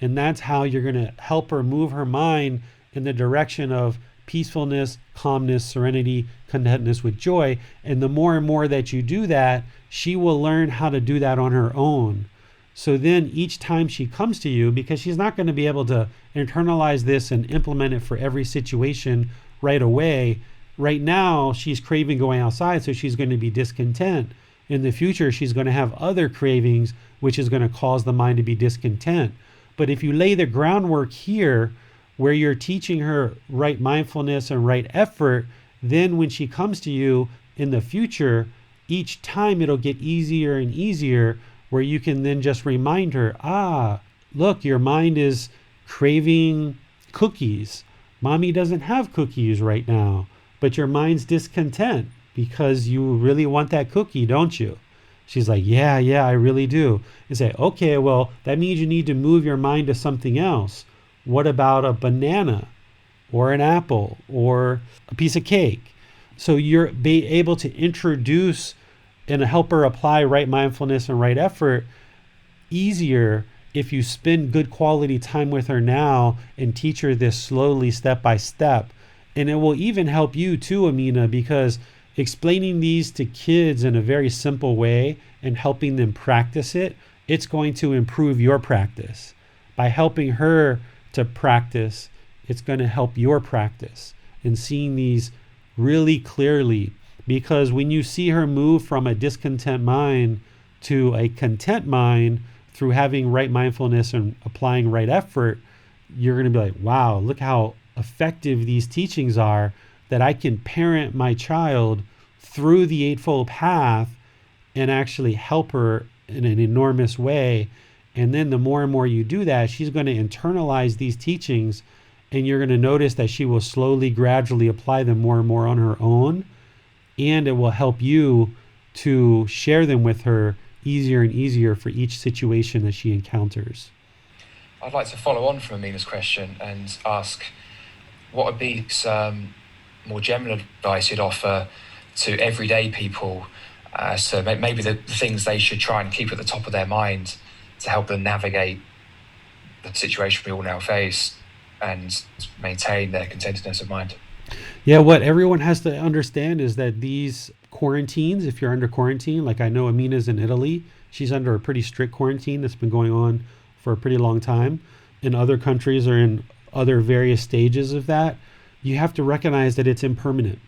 And that's how you're going to help her move her mind in the direction of peacefulness, calmness, serenity, contentness with joy. And the more and more that you do that, she will learn how to do that on her own. So then each time she comes to you, because she's not going to be able to internalize this and implement it for every situation right away. Right now, she's craving going outside, so she's going to be discontent. In the future, she's going to have other cravings, which is going to cause the mind to be discontent. But if you lay the groundwork here, where you're teaching her right mindfulness and right effort, then when she comes to you in the future, each time it'll get easier and easier, where you can then just remind her, look, your mind is craving cookies. Mommy doesn't have cookies right now, but your mind's discontent because you really want that cookie, don't you? She's like, yeah, I really do. You say, okay, well, that means you need to move your mind to something else. What about a banana or an apple or a piece of cake? So you're able to introduce and help her apply right mindfulness and right effort easier if you spend good quality time with her now and teach her this slowly, step by step. And it will even help you too, Amina, because explaining these to kids in a very simple way and helping them practice it, it's going to improve your practice. By helping her to practice, it's going to help your practice and seeing these really clearly. Because when you see her move from a discontent mind to a content mind through having right mindfulness and applying right effort, you're going to be like, wow, look how effective these teachings are, that I can parent my child through the Eightfold Path and actually help her in an enormous way. And then the more and more you do that, she's going to internalize these teachings, and you're going to notice that she will slowly, gradually apply them more and more on her own. And it will help you to share them with her easier and easier for each situation that she encounters. I'd like to follow on from Amina's question and ask, what would be some more general advice you'd offer to everyday people as to maybe the things they should try and keep at the top of their mind to help them navigate the situation we all now face and maintain their contentedness of mind? Yeah, what everyone has to understand is that these quarantines, if you're under quarantine, like I know Amina's in Italy, she's under a pretty strict quarantine that's been going on for a pretty long time. And other countries are in other various stages of that. You have to recognize that it's impermanent.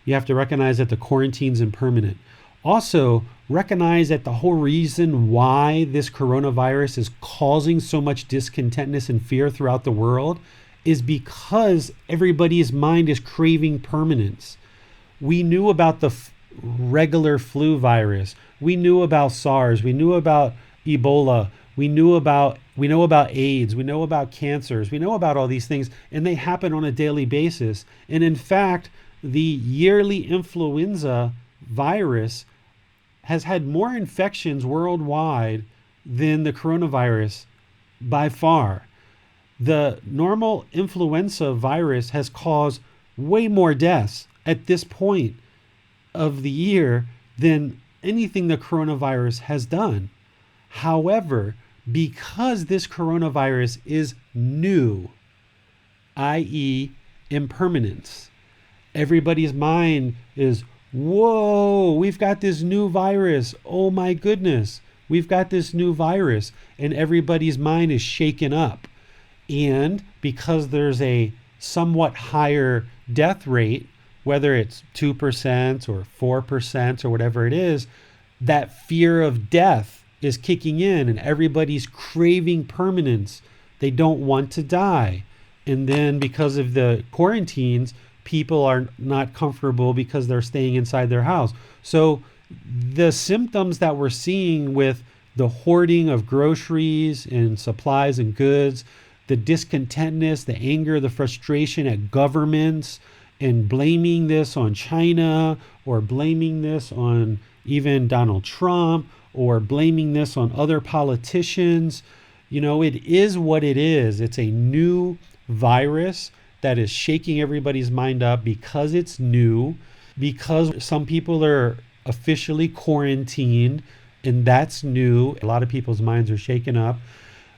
You have to recognize that the quarantine's impermanent. Also, recognize that the whole reason why this coronavirus is causing so much discontentness and fear throughout the world is because everybody's mind is craving permanence. We knew about the regular flu virus. We knew about SARS. We knew about Ebola. We know about AIDS. We know about cancers. We know about all these things, and they happen on a daily basis. And in fact, the yearly influenza virus has had more infections worldwide than the coronavirus by far. The normal influenza virus has caused way more deaths at this point of the year than anything the coronavirus has done. However, because this coronavirus is new, i.e. impermanence, everybody's mind is, whoa, we've got this new virus. Oh my goodness, we've got this new virus. And everybody's mind is shaken up. And because there's a somewhat higher death rate, whether it's 2% or 4% or whatever it is, that fear of death is kicking in and everybody's craving permanence. They don't want to die. And then because of the quarantines, people are not comfortable because they're staying inside their house. So the symptoms that we're seeing with the hoarding of groceries and supplies and goods, the discontentness, the anger, the frustration at governments, and blaming this on China or blaming this on even Donald Trump or blaming this on other politicians. You know, it is what it is. It's a new virus that is shaking everybody's mind up because it's new, because some people are officially quarantined, and that's new. A lot of people's minds are shaken up.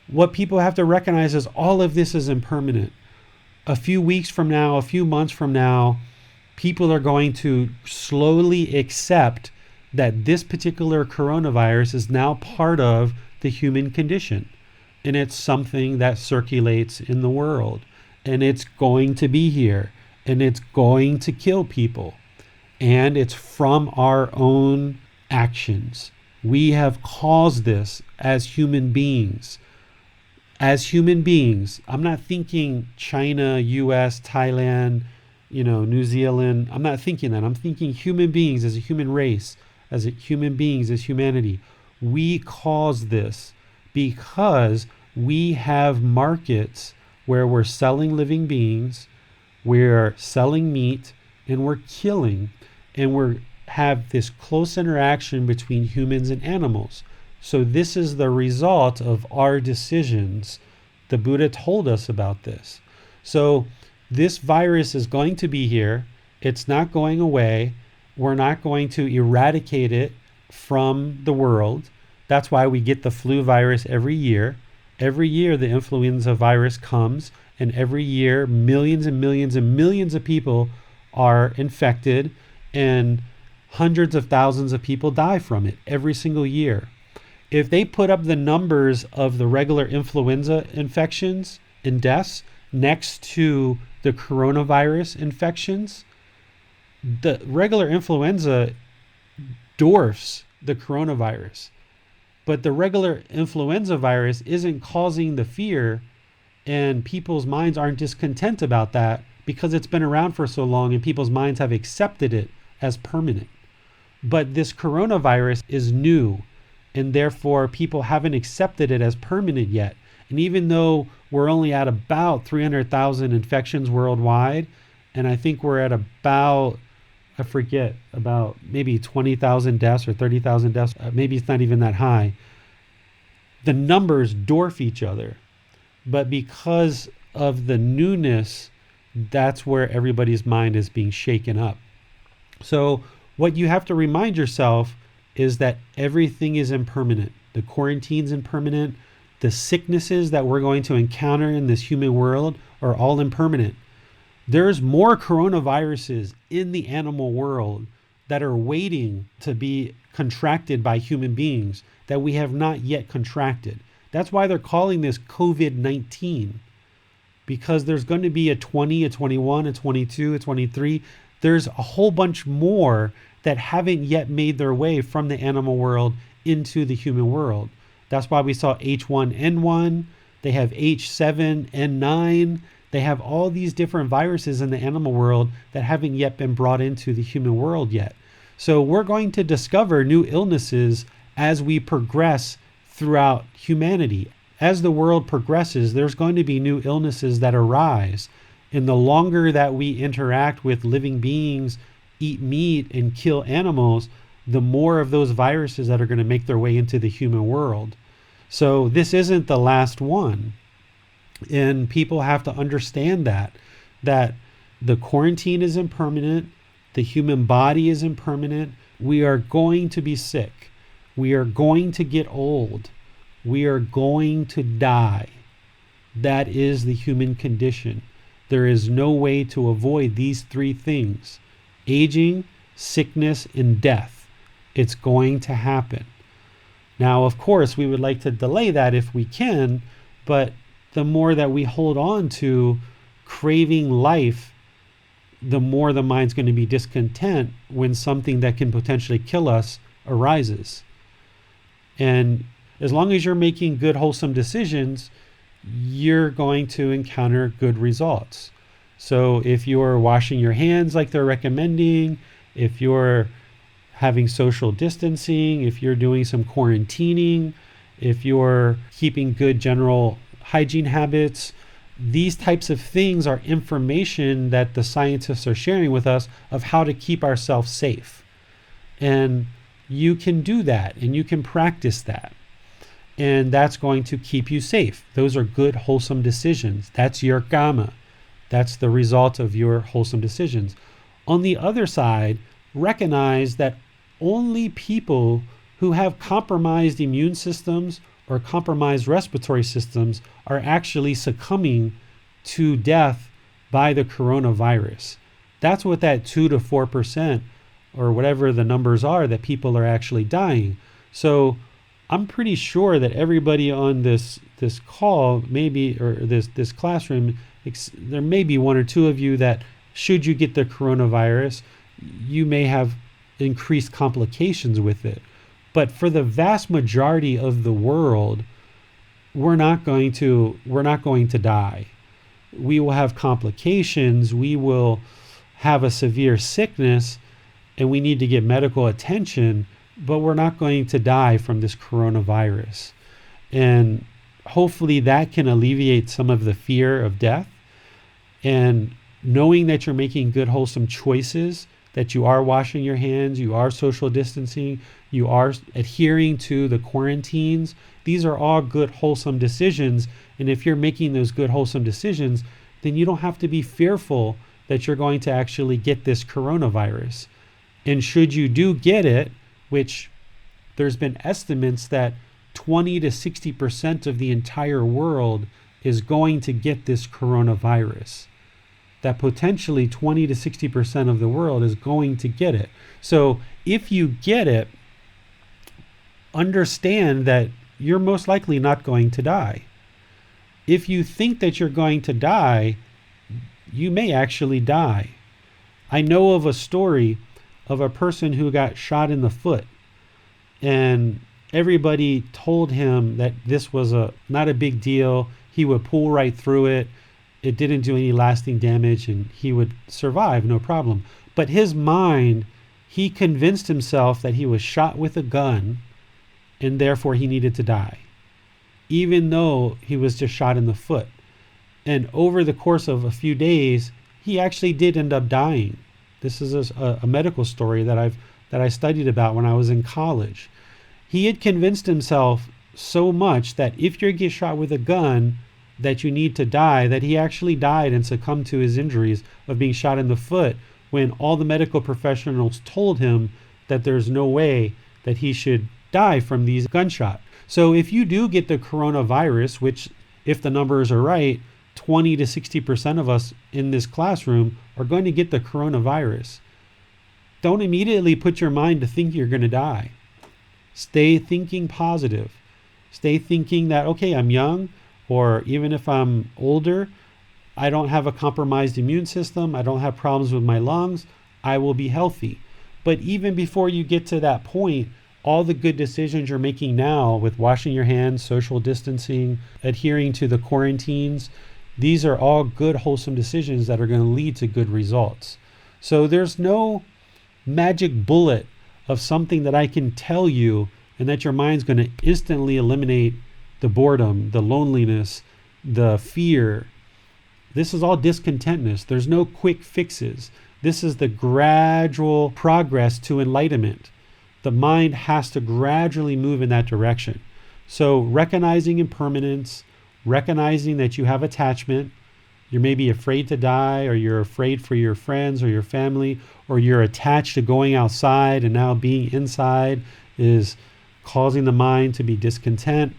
What people have to recognize is all of this is impermanent. A few weeks from now, a few months from now, people are going to slowly accept that this particular coronavirus is now part of the human condition. And it's something that circulates in the world. And it's going to be here. And it's going to kill people. And it's from our own actions. We have caused this as human beings. As human beings, I'm not thinking China, US, Thailand, New Zealand. I'm not thinking that. I'm thinking human beings as a human race, as human beings, as humanity. We cause this because we have markets where we're selling living beings, we're selling meat, and we're killing, and we have this close interaction between humans and animals. So this is the result of our decisions. The Buddha told us about this. So this virus is going to be here. It's not going away. We're not going to eradicate it from the world. That's why we get the flu virus every year. Every year the influenza virus comes, and every year millions and millions and millions of people are infected, and hundreds of thousands of people die from it every single year. If they put up the numbers of the regular influenza infections and deaths next to the coronavirus infections, the regular influenza dwarfs the coronavirus. But the regular influenza virus isn't causing the fear, and people's minds aren't discontent about that because it's been around for so long and people's minds have accepted it as permanent. But this coronavirus is new, and therefore people haven't accepted it as permanent yet. And even though we're only at about 300,000 infections worldwide, and I think we're at about, I forget, about maybe 20,000 deaths or 30,000 deaths, maybe it's not even that high, the numbers dwarf each other. But because of the newness, that's where everybody's mind is being shaken up. So what you have to remind yourself is that everything is impermanent. The quarantine's impermanent. The sicknesses that we're going to encounter in this human world are all impermanent. There's more coronaviruses in the animal world that are waiting to be contracted by human beings that we have not yet contracted. That's why they're calling this COVID-19, because there's going to be a 20, a 21, a 22, a 23. There's a whole bunch more that haven't yet made their way from the animal world into the human world. That's why we saw H1N1. They have H7N9. They have all these different viruses in the animal world that haven't yet been brought into the human world yet. So we're going to discover new illnesses as we progress throughout humanity. As the world progresses, there's going to be new illnesses that arise. And the longer that we interact with living beings, eat meat, and kill animals, the more of those viruses that are going to make their way into the human world. So this isn't the last one. And people have to understand that the quarantine is impermanent, the human body is impermanent. We are going to be sick. We are going to get old. We are going to die. That is the human condition. There is no way to avoid these three things: aging, sickness, and death. It's going to happen. Now, of course, we would like to delay that if we can, but the more that we hold on to craving life, the more the mind's going to be discontent when something that can potentially kill us arises. And as long as you're making good, wholesome decisions, you're going to encounter good results. So if you're washing your hands like they're recommending, if you're having social distancing, if you're doing some quarantining, if you're keeping good general hygiene habits, these types of things are information that the scientists are sharing with us of how to keep ourselves safe. And you can do that, and you can practice that. And that's going to keep you safe. Those are good, wholesome decisions. That's your karma. That's the result of your wholesome decisions. On the other side, recognize that only people who have compromised immune systems or compromised respiratory systems are actually succumbing to death by the coronavirus. That's what that 2 to 4% or whatever the numbers are that people are actually dying. So I'm pretty sure that everybody on this call, maybe, or this classroom, there may be one or two of you that, should you get the coronavirus, you may have increased complications with it. But for the vast majority of the world, we're not going to die. We will have complications. We will have a severe sickness, and we need to get medical attention, but we're not going to die from this coronavirus. And hopefully that can alleviate some of the fear of death. And knowing that you're making good, wholesome choices, that you are washing your hands, you are social distancing, you are adhering to the quarantines, these are all good, wholesome decisions. And if you're making those good, wholesome decisions, then you don't have to be fearful that you're going to actually get this coronavirus. And should you do get it, which there's been estimates that 20 to 60% of the entire world is going to get this coronavirus. That potentially 20 to 60% of the world is going to get it. So if you get it, understand that you're most likely not going to die. If you think that you're going to die, you may actually die. I know of a story of a person who got shot in the foot, and everybody told him that this was not a big deal. He would pull right through it. It didn't do any lasting damage, and he would survive, no problem. But his mind, he convinced himself that he was shot with a gun, and therefore he needed to die, even though he was just shot in the foot. And over the course of a few days, he actually did end up dying. This is a medical story that I studied about when I was in college. He had convinced himself so much that if you get shot with a gun, that you need to die, that he actually died and succumbed to his injuries of being shot in the foot, when all the medical professionals told him that there's no way that he should die from these gunshots. So if you do get the coronavirus, which if the numbers are right, 20 to 60% of us in this classroom are going to get the coronavirus, don't immediately put your mind to think you're going to die. Stay thinking positive. Stay thinking that, okay, I'm young, or even if I'm older, I don't have a compromised immune system, I don't have problems with my lungs, I will be healthy. But even before you get to that point, all the good decisions you're making now with washing your hands, social distancing, adhering to the quarantines, these are all good, wholesome decisions that are going to lead to good results. So there's no magic bullet of something that I can tell you and that your mind's going to instantly eliminate the boredom, the loneliness, the fear. This is all discontentness. There's no quick fixes. This is the gradual progress to enlightenment. The mind has to gradually move in that direction. So recognizing impermanence, recognizing that you have attachment, you're maybe afraid to die, or you're afraid for your friends or your family, or you're attached to going outside and now being inside is causing the mind to be discontent.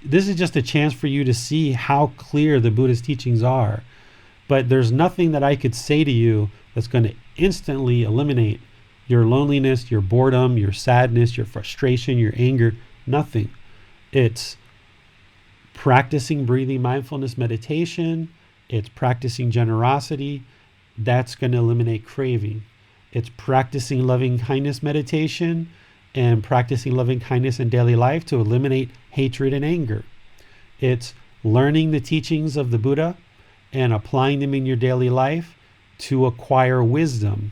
This is just a chance for you to see how clear the Buddha's teachings are. But there's nothing that I could say to you that's going to instantly eliminate your loneliness, your boredom, your sadness, your frustration, your anger. Nothing. It's practicing breathing mindfulness meditation. It's practicing generosity. That's going to eliminate craving. It's practicing loving kindness meditation and practicing loving kindness in daily life to eliminate hatred and anger. It's learning the teachings of the Buddha and applying them in your daily life to acquire wisdom,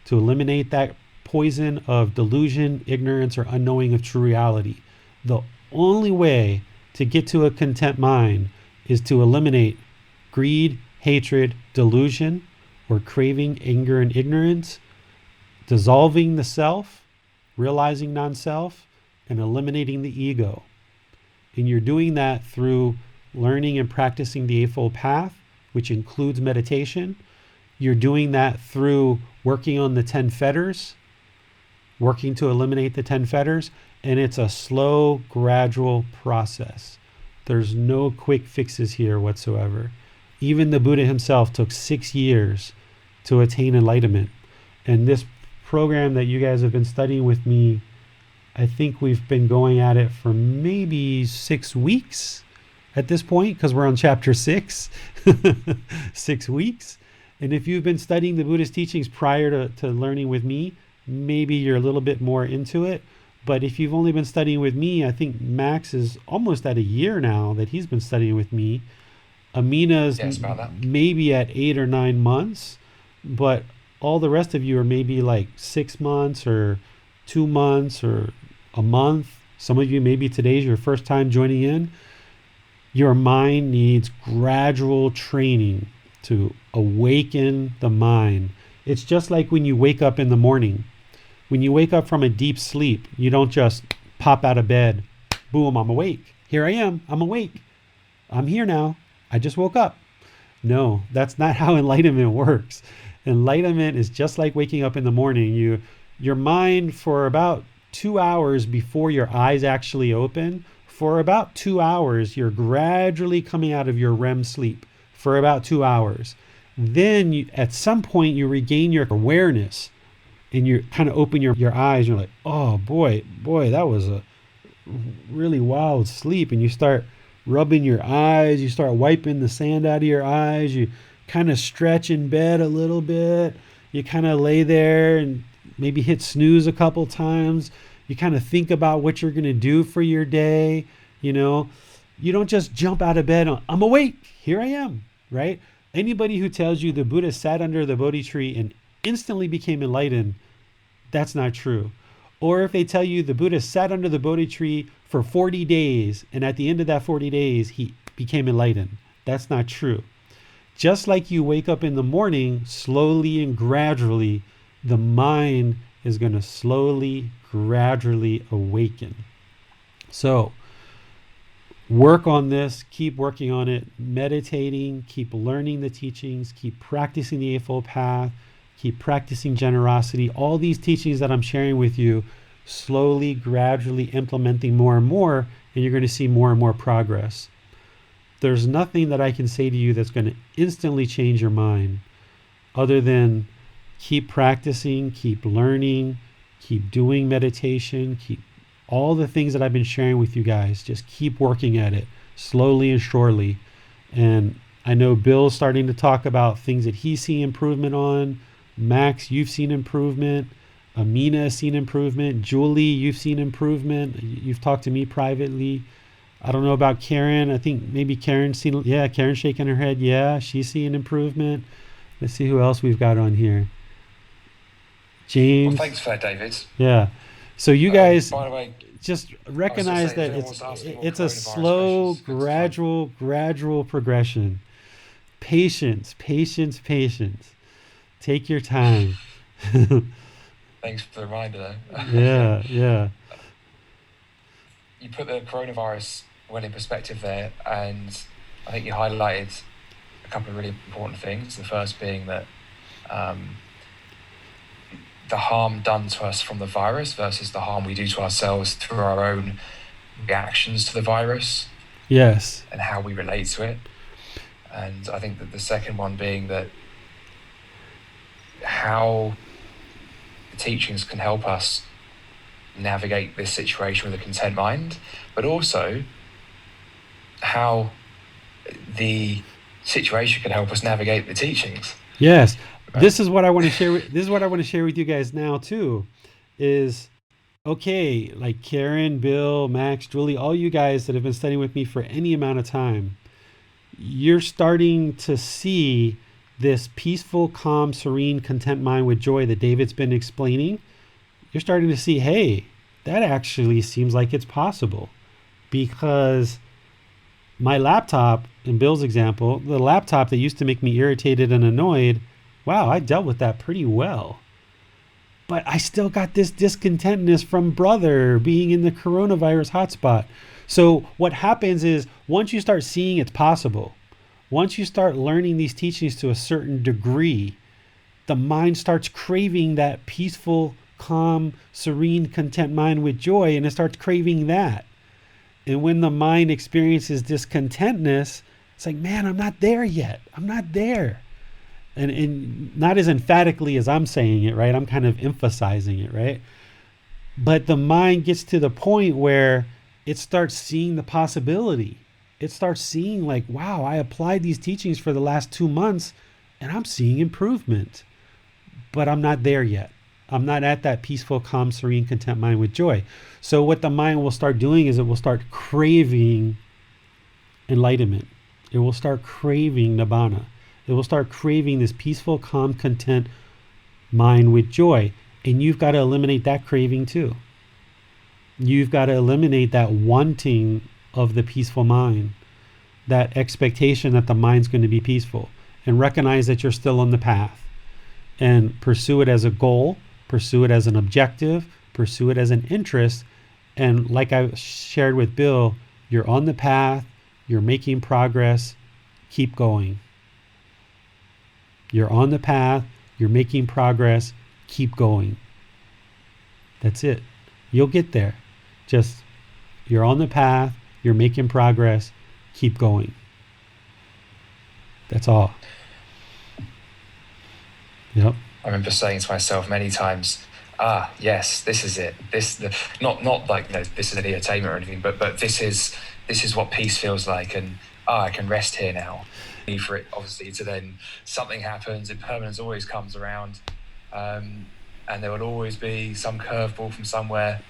to eliminate that poison of delusion, ignorance, or unknowing of true reality. The only way to get to a content mind is to eliminate greed, hatred, delusion, or craving, anger, and ignorance, dissolving the self, realizing non-self, and eliminating the ego. And you're doing that through learning and practicing the Eightfold Path, which includes meditation. You're doing that through working on the 10 fetters, working to eliminate the 10 fetters, and it's a slow, gradual process. There's no quick fixes here whatsoever. Even the Buddha himself took 6 years to attain enlightenment. And this program that you guys have been studying with me, I think we've been going at it for maybe 6 weeks at this point, because we're on chapter 6. 6 weeks. And if you've been studying the Buddhist teachings prior to learning with me, maybe you're a little bit more into it. But if you've only been studying with me, I think Max is almost at a year now that he's been studying with me. Amina's maybe at 8 or 9 months, but all the rest of you are maybe like 6 months or 2 months or a month. Some of you, maybe today's your first time joining in. Your mind needs gradual training to awaken the mind. It's just like when you wake up in the morning. When you wake up from a deep sleep, you don't just pop out of bed, boom, I'm awake. Here I am, I'm awake. I'm here now. I just woke up. No, that's not how enlightenment works. Enlightenment is just like waking up in the morning. Your mind, for about 2 hours before your eyes actually open, for about 2 hours, you're gradually coming out of your REM sleep for about 2 hours. Then at some point you regain your awareness and you kind of open your eyes. You're like, oh boy, that was a really wild sleep. And you start rubbing your eyes, you start wiping the sand out of your eyes, you kind of stretch in bed a little bit, you kind of lay there and maybe hit snooze a couple times, you kind of think about what you're going to do for your day. You don't just jump out of bed on, I'm awake, here I am, right? Anybody who tells you the Buddha sat under the Bodhi tree and instantly became enlightened, that's not true. Or if they tell you the Buddha sat under the Bodhi tree for 40 days and at the end of that 40 days he became enlightened, that's not true. Just like you wake up in the morning, slowly and gradually, the mind is going to slowly, gradually awaken. So work on this, keep working on it, meditating, keep learning the teachings, keep practicing the Eightfold Path, keep practicing generosity. All these teachings that I'm sharing with you, slowly, gradually implementing more and more, and you're going to see more and more progress. There's nothing that I can say to you that's going to instantly change your mind other than keep practicing, keep learning, keep doing meditation, keep all the things that I've been sharing with you guys. Just keep working at it slowly and surely. And I know Bill's starting to talk about things that he's seeing improvement on. Max, you've seen improvement. Amina has seen improvement. Julie, you've seen improvement. You've talked to me privately. I don't know about Karen. I think maybe Karen's seen, Karen's shaking her head. Yeah, she's seeing improvement. Let's see who else we've got on here. James. Well, thanks for that, David. Yeah. So you guys, by the way, just recognize that it's a slow, gradual progression. Patience. Take your time. Thanks for the reminder, though. Yeah. You put the coronavirus well in perspective there, and I think you highlighted a couple of really important things. The first being that the harm done to us from the virus versus the harm we do to ourselves through our own reactions to the virus. Yes. And how we relate to it. And I think that the second one being that how the teachings can help us navigate this situation with a content mind, but also how the situation can help us navigate the teachings. Yes. This is what I want to share. This is what I want to share with you guys now too. Is okay, like Karen, Bill, Max, Julie, all you guys that have been studying with me for any amount of time, you're starting to see this peaceful, calm, serene, content mind with joy that David's been explaining. You're starting to see, hey, that actually seems like it's possible, because my laptop, in Bill's example, the laptop that used to make me irritated and annoyed, wow, I dealt with that pretty well. But I still got this discontentness from brother being in the coronavirus hotspot. So what happens is, once you start seeing it's possible, once you start learning these teachings to a certain degree, the mind starts craving that peaceful, calm, serene, content mind with joy, and it starts craving that. And when the mind experiences discontentness, it's like, man, I'm not there yet. I'm not there. And not as emphatically as I'm saying it, right? I'm kind of emphasizing it, right? But the mind gets to the point where it starts seeing the possibility. It starts seeing like, wow, I applied these teachings for the last 2 months and I'm seeing improvement, but I'm not there yet. I'm not at that peaceful, calm, serene, content mind with joy. So what the mind will start doing is it will start craving enlightenment. It will start craving Nibbana. It will start craving this peaceful, calm, content mind with joy. And you've got to eliminate that craving too. You've got to eliminate that wanting of the peaceful mind. that expectation that the mind's going to be peaceful, and recognize that you're still on the path, and pursue it as a goal, pursue it as an objective, pursue it as an interest. And like I shared with Bill, you're on the path, you're making progress, keep going. You're on the path, you're making progress, keep going. That's it. You'll get there. Just, you're on the path, you're making progress, keep going. That's all. Yep. I remember saying to myself many times, yes, this is it. Not like, this is an attainment or anything, but this is what peace feels like, and I can rest here now. For it, obviously, to then something happens, impermanence always comes around, and there will always be some curveball from somewhere.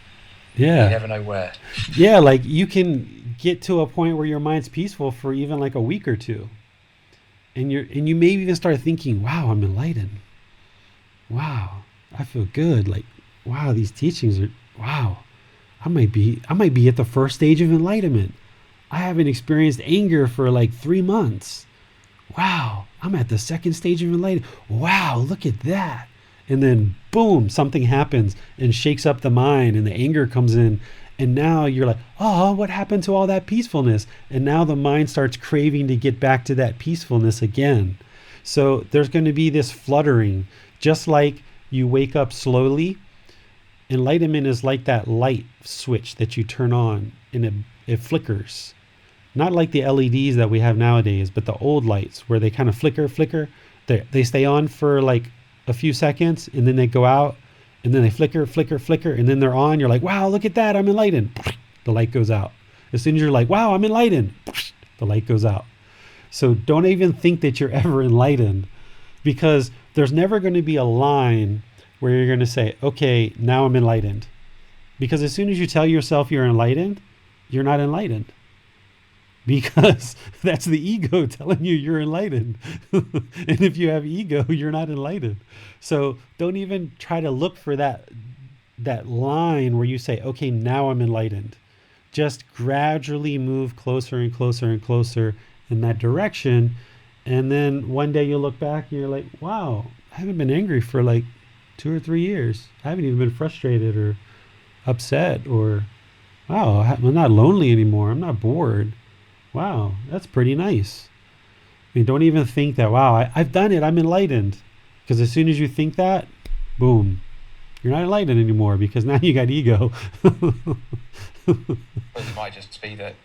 Yeah. You never know where. Yeah, like you can get to a point where your mind's peaceful for even like a week or two. And you may even start thinking, wow, I'm enlightened. Wow, I feel good. Like, wow, these teachings are, wow, I might be at the first stage of enlightenment. I haven't experienced anger for like 3 months. Wow, I'm at the second stage of enlightenment. Wow, look at that. And then boom, something happens and shakes up the mind, and the anger comes in. And now you're like, oh, what happened to all that peacefulness? And now the mind starts craving to get back to that peacefulness again. So there's going to be this fluttering. Just like you wake up slowly, enlightenment is like that light switch that you turn on and it flickers. Not like the LEDs that we have nowadays, but the old lights where they kind of flicker. They stay on for like a few seconds, and then they go out, and then they flicker, and then they're on. You're like, wow, look at that, I'm enlightened. The light goes out. As soon as you're like, wow, I'm enlightened, the light goes out. So don't even think that you're ever enlightened, because there's never going to be a line where you're going to say, okay, now I'm enlightened. Because as soon as you tell yourself you're enlightened, you're not enlightened. Because that's the ego telling you you're enlightened. And if you have ego, you're not enlightened. So don't even try to look for that line where you say, okay, now I'm enlightened. Just gradually move closer and closer and closer in that direction. And then one day you'll look back and you're like, wow, I haven't been angry for like 2 or 3 years. I haven't even been frustrated or upset, or, wow, I'm not lonely anymore. I'm not bored. Wow, that's pretty nice. I mean, don't even think that, wow, I've done it, I'm enlightened. Because as soon as you think that, boom, you're not enlightened anymore, because now you got ego. But it might just be that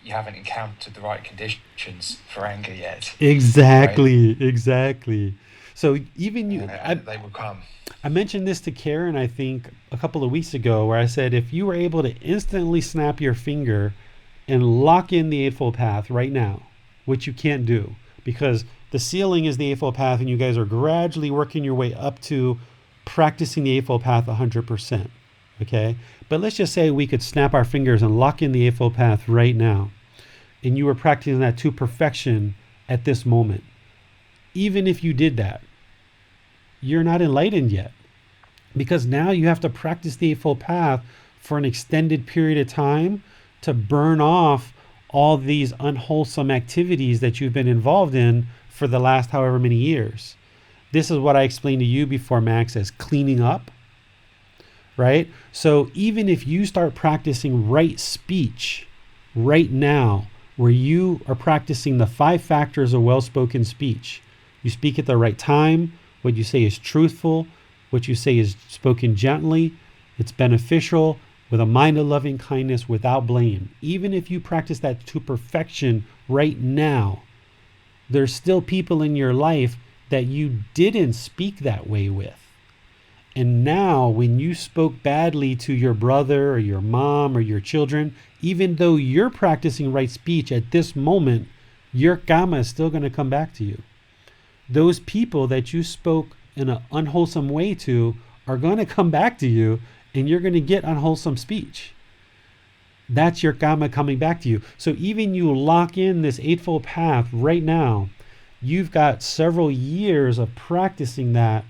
you haven't encountered the right conditions for anger yet. Exactly. So even you, they will come. I mentioned this to Karen, I think, a couple of weeks ago, where I said, if you were able to instantly snap your finger and lock in the Eightfold Path right now, which you can't do, because the ceiling is the Eightfold Path, and you guys are gradually working your way up to practicing the Eightfold Path 100%. Okay? But let's just say we could snap our fingers and lock in the Eightfold Path right now, and you were practicing that to perfection at this moment. Even if you did that, you're not enlightened yet, because now you have to practice the Eightfold Path for an extended period of time to burn off all these unwholesome activities that you've been involved in for the last however many years. This is what I explained to you before, Max, as cleaning up, right? So even if you start practicing right speech right now, where you are practicing the 5 factors of well-spoken speech, you speak at the right time, what you say is truthful, what you say is spoken gently, it's beneficial, with a mind of loving kindness, without blame. Even if you practice that to perfection right now, there's still people in your life that you didn't speak that way with. And now when you spoke badly to your brother or your mom or your children, even though you're practicing right speech at this moment, your karma is still going to come back to you. Those people that you spoke in an unwholesome way to are going to come back to you, and you're going to get unwholesome speech. That's your karma coming back to you. So even you lock in this Eightfold Path right now, you've got several years of practicing that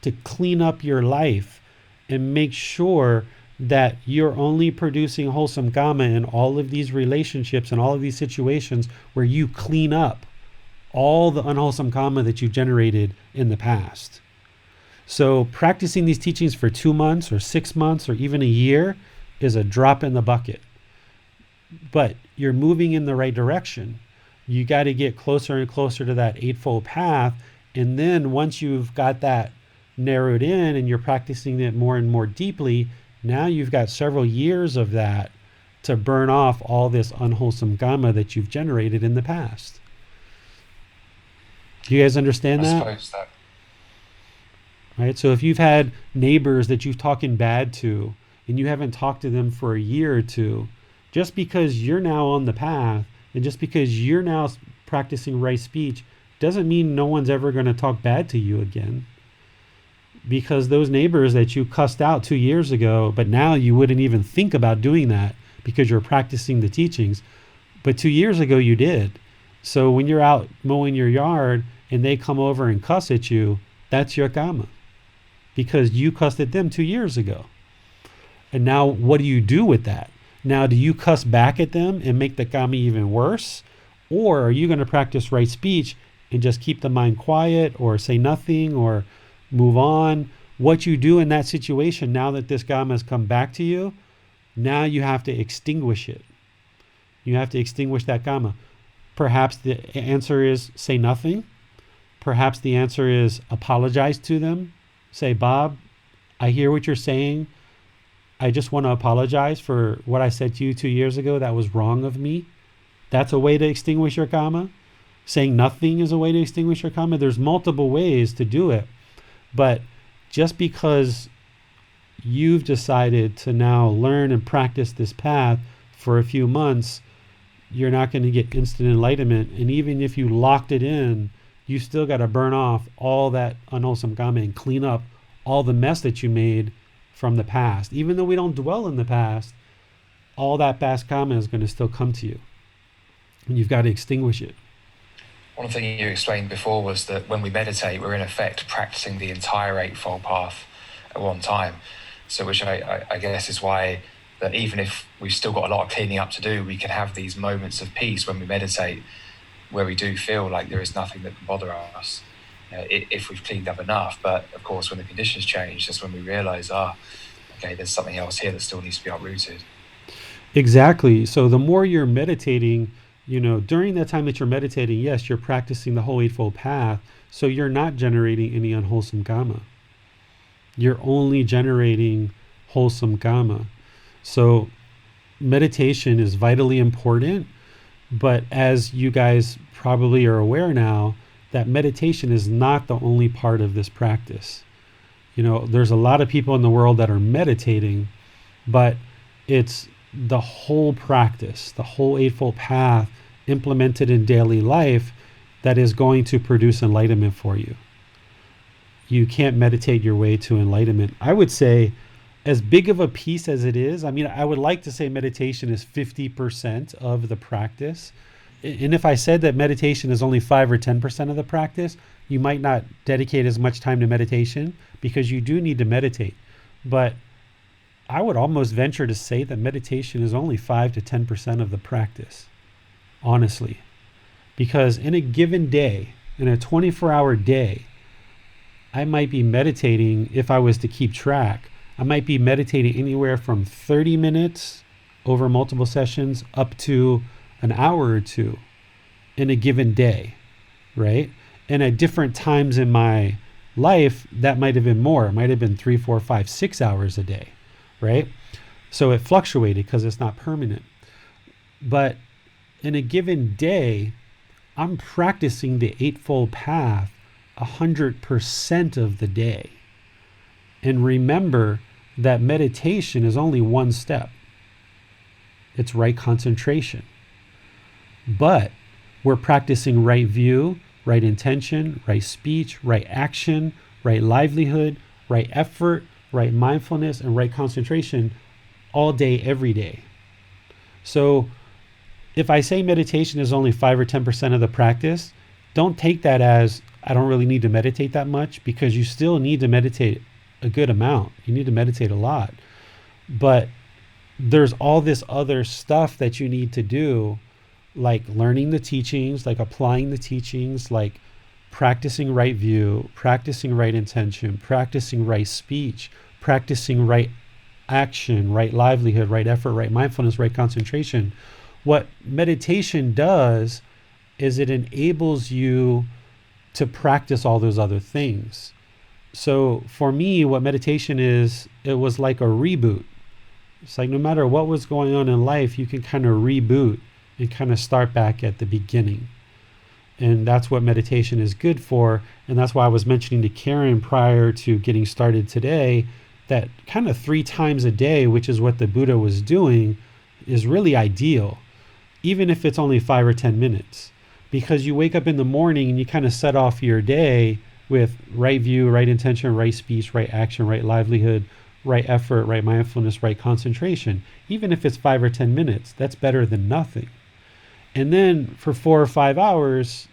to clean up your life and make sure that you're only producing wholesome karma in all of these relationships and all of these situations where you clean up all the unwholesome karma that you generated in the past. So practicing these teachings for 2 months or 6 months or even a year is a drop in the bucket. But you're moving in the right direction. You got to get closer and closer to that Eightfold Path. And then once you've got that narrowed in and you're practicing it more and more deeply, now you've got several years of that to burn off all this unwholesome karma that you've generated in the past. Do you guys understand that? I suppose that. Right? So if you've had neighbors that you've talking bad to and you haven't talked to them for a year or two, just because you're now on the path and just because you're now practicing right speech doesn't mean no one's ever going to talk bad to you again. Because those neighbors that you cussed out 2 years ago, but now you wouldn't even think about doing that because you're practicing the teachings. But 2 years ago you did. So when you're out mowing your yard and they come over and cuss at you, that's your karma. Because you cussed at them 2 years ago. And now what do you do with that? Now, do you cuss back at them and make the karma even worse? Or are you going to practice right speech and just keep the mind quiet or say nothing or move on? What you do in that situation, now that this karma has come back to you, now you have to extinguish it. You have to extinguish that karma. Perhaps the answer is say nothing. Perhaps the answer is apologize to them. Say, Bob, I hear what you're saying. I just want to apologize for what I said to you 2 years ago. That was wrong of me. That's a way to extinguish your karma. Saying nothing is a way to extinguish your karma. There's multiple ways to do it. But just because you've decided to now learn and practice this path for a few months, you're not going to get instant enlightenment. And even if you locked it in, you still got to burn off all that unwholesome karma and clean up all the mess that you made from the past. Even though we don't dwell in the past, all that past karma is going to still come to you. And you've got to extinguish it. One thing you explained before was that when we meditate, we're in effect practicing the entire Eightfold Path at one time. So which I guess is why that even if we've still got a lot of cleaning up to do, we can have these moments of peace when we meditate where we do feel like there is nothing that can bother us if we've cleaned up enough. But of course, when the conditions change, that's when we realize, okay, there's something else here that still needs to be uprooted. Exactly. So the more you're meditating, during that time that you're meditating, yes, you're practicing the whole Eightfold Path. So you're not generating any unwholesome karma. You're only generating wholesome karma. So meditation is vitally important. But as you guys probably are aware now, that meditation is not the only part of this practice. There's a lot of people in the world that are meditating, but it's the whole practice, the whole Eightfold Path implemented in daily life that is going to produce enlightenment for you. You can't meditate your way to enlightenment. I would say, as big of a piece as it is, I would like to say meditation is 50% of the practice. And if I said that meditation is only 5 or 10% of the practice, you might not dedicate as much time to meditation because you do need to meditate. But I would almost venture to say that meditation is only 5 to 10% of the practice, honestly. Because in a given day, in a 24-hour day, I might be meditating, if I was to keep track, I might be meditating anywhere from 30 minutes over multiple sessions up to an hour or two in a given day, right? And at different times in my life, that might have been more. It might have been 3, 4, 5, 6 hours a day, right? So it fluctuated because it's not permanent. But in a given day, I'm practicing the Eightfold Path 100% of the day. And remember that meditation is only one step. It's right concentration. But we're practicing right view, right intention, right speech, right action, right livelihood, right effort, right mindfulness, and right concentration all day, every day. So if I say meditation is only 5 or 10% of the practice, don't take that as I don't really need to meditate that much, because you still need to meditate a good amount. You need to meditate a lot. But there's all this other stuff that you need to do, like learning the teachings, like applying the teachings, like practicing right view, practicing right intention, practicing right speech, practicing right action, right livelihood, right effort, right mindfulness, right concentration. What meditation does is it enables you to practice all those other things. So for me, what meditation is, it was like a reboot. It's like no matter what was going on in life, you can kind of reboot and kind of start back at the beginning. And that's what meditation is good for. And that's why I was mentioning to Karen prior to getting started today that kind of 3 times a day, which is what the Buddha was doing, is really ideal, even if it's only 5 or 10 minutes. Because you wake up in the morning and you kind of set off your day with right view, right intention, right speech, right action, right livelihood, right effort, right mindfulness, right concentration. Even if it's 5 or 10 minutes, that's better than nothing. And then for 4 or 5 hours,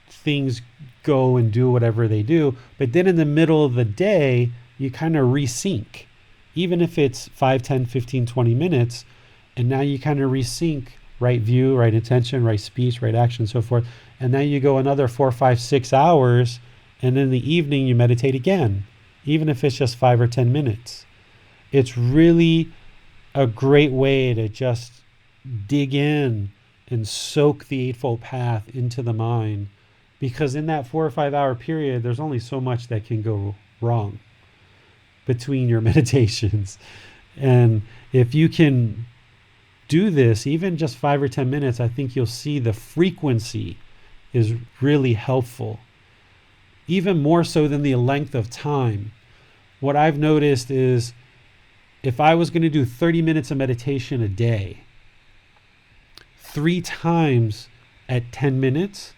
things go and do whatever they do. But then in the middle of the day, you kind of resync, even if it's 5, 10, 15, 20 minutes. And now you kind of resync right view, right intention, right speech, right action, so forth. And now you go another 4, 5, 6 hours. And in the evening, you meditate again, even if it's just 5 or 10 minutes. It's really a great way to just dig in and soak the Eightfold Path into the mind, because in that 4 or 5 hour period, there's only so much that can go wrong between your meditations. And if you can do this, even just 5 or 10 minutes, I think you'll see the frequency is really helpful, even more so than the length of time. What I've noticed is if I was going to do 30 minutes of meditation a day, 3 times at 10 minutes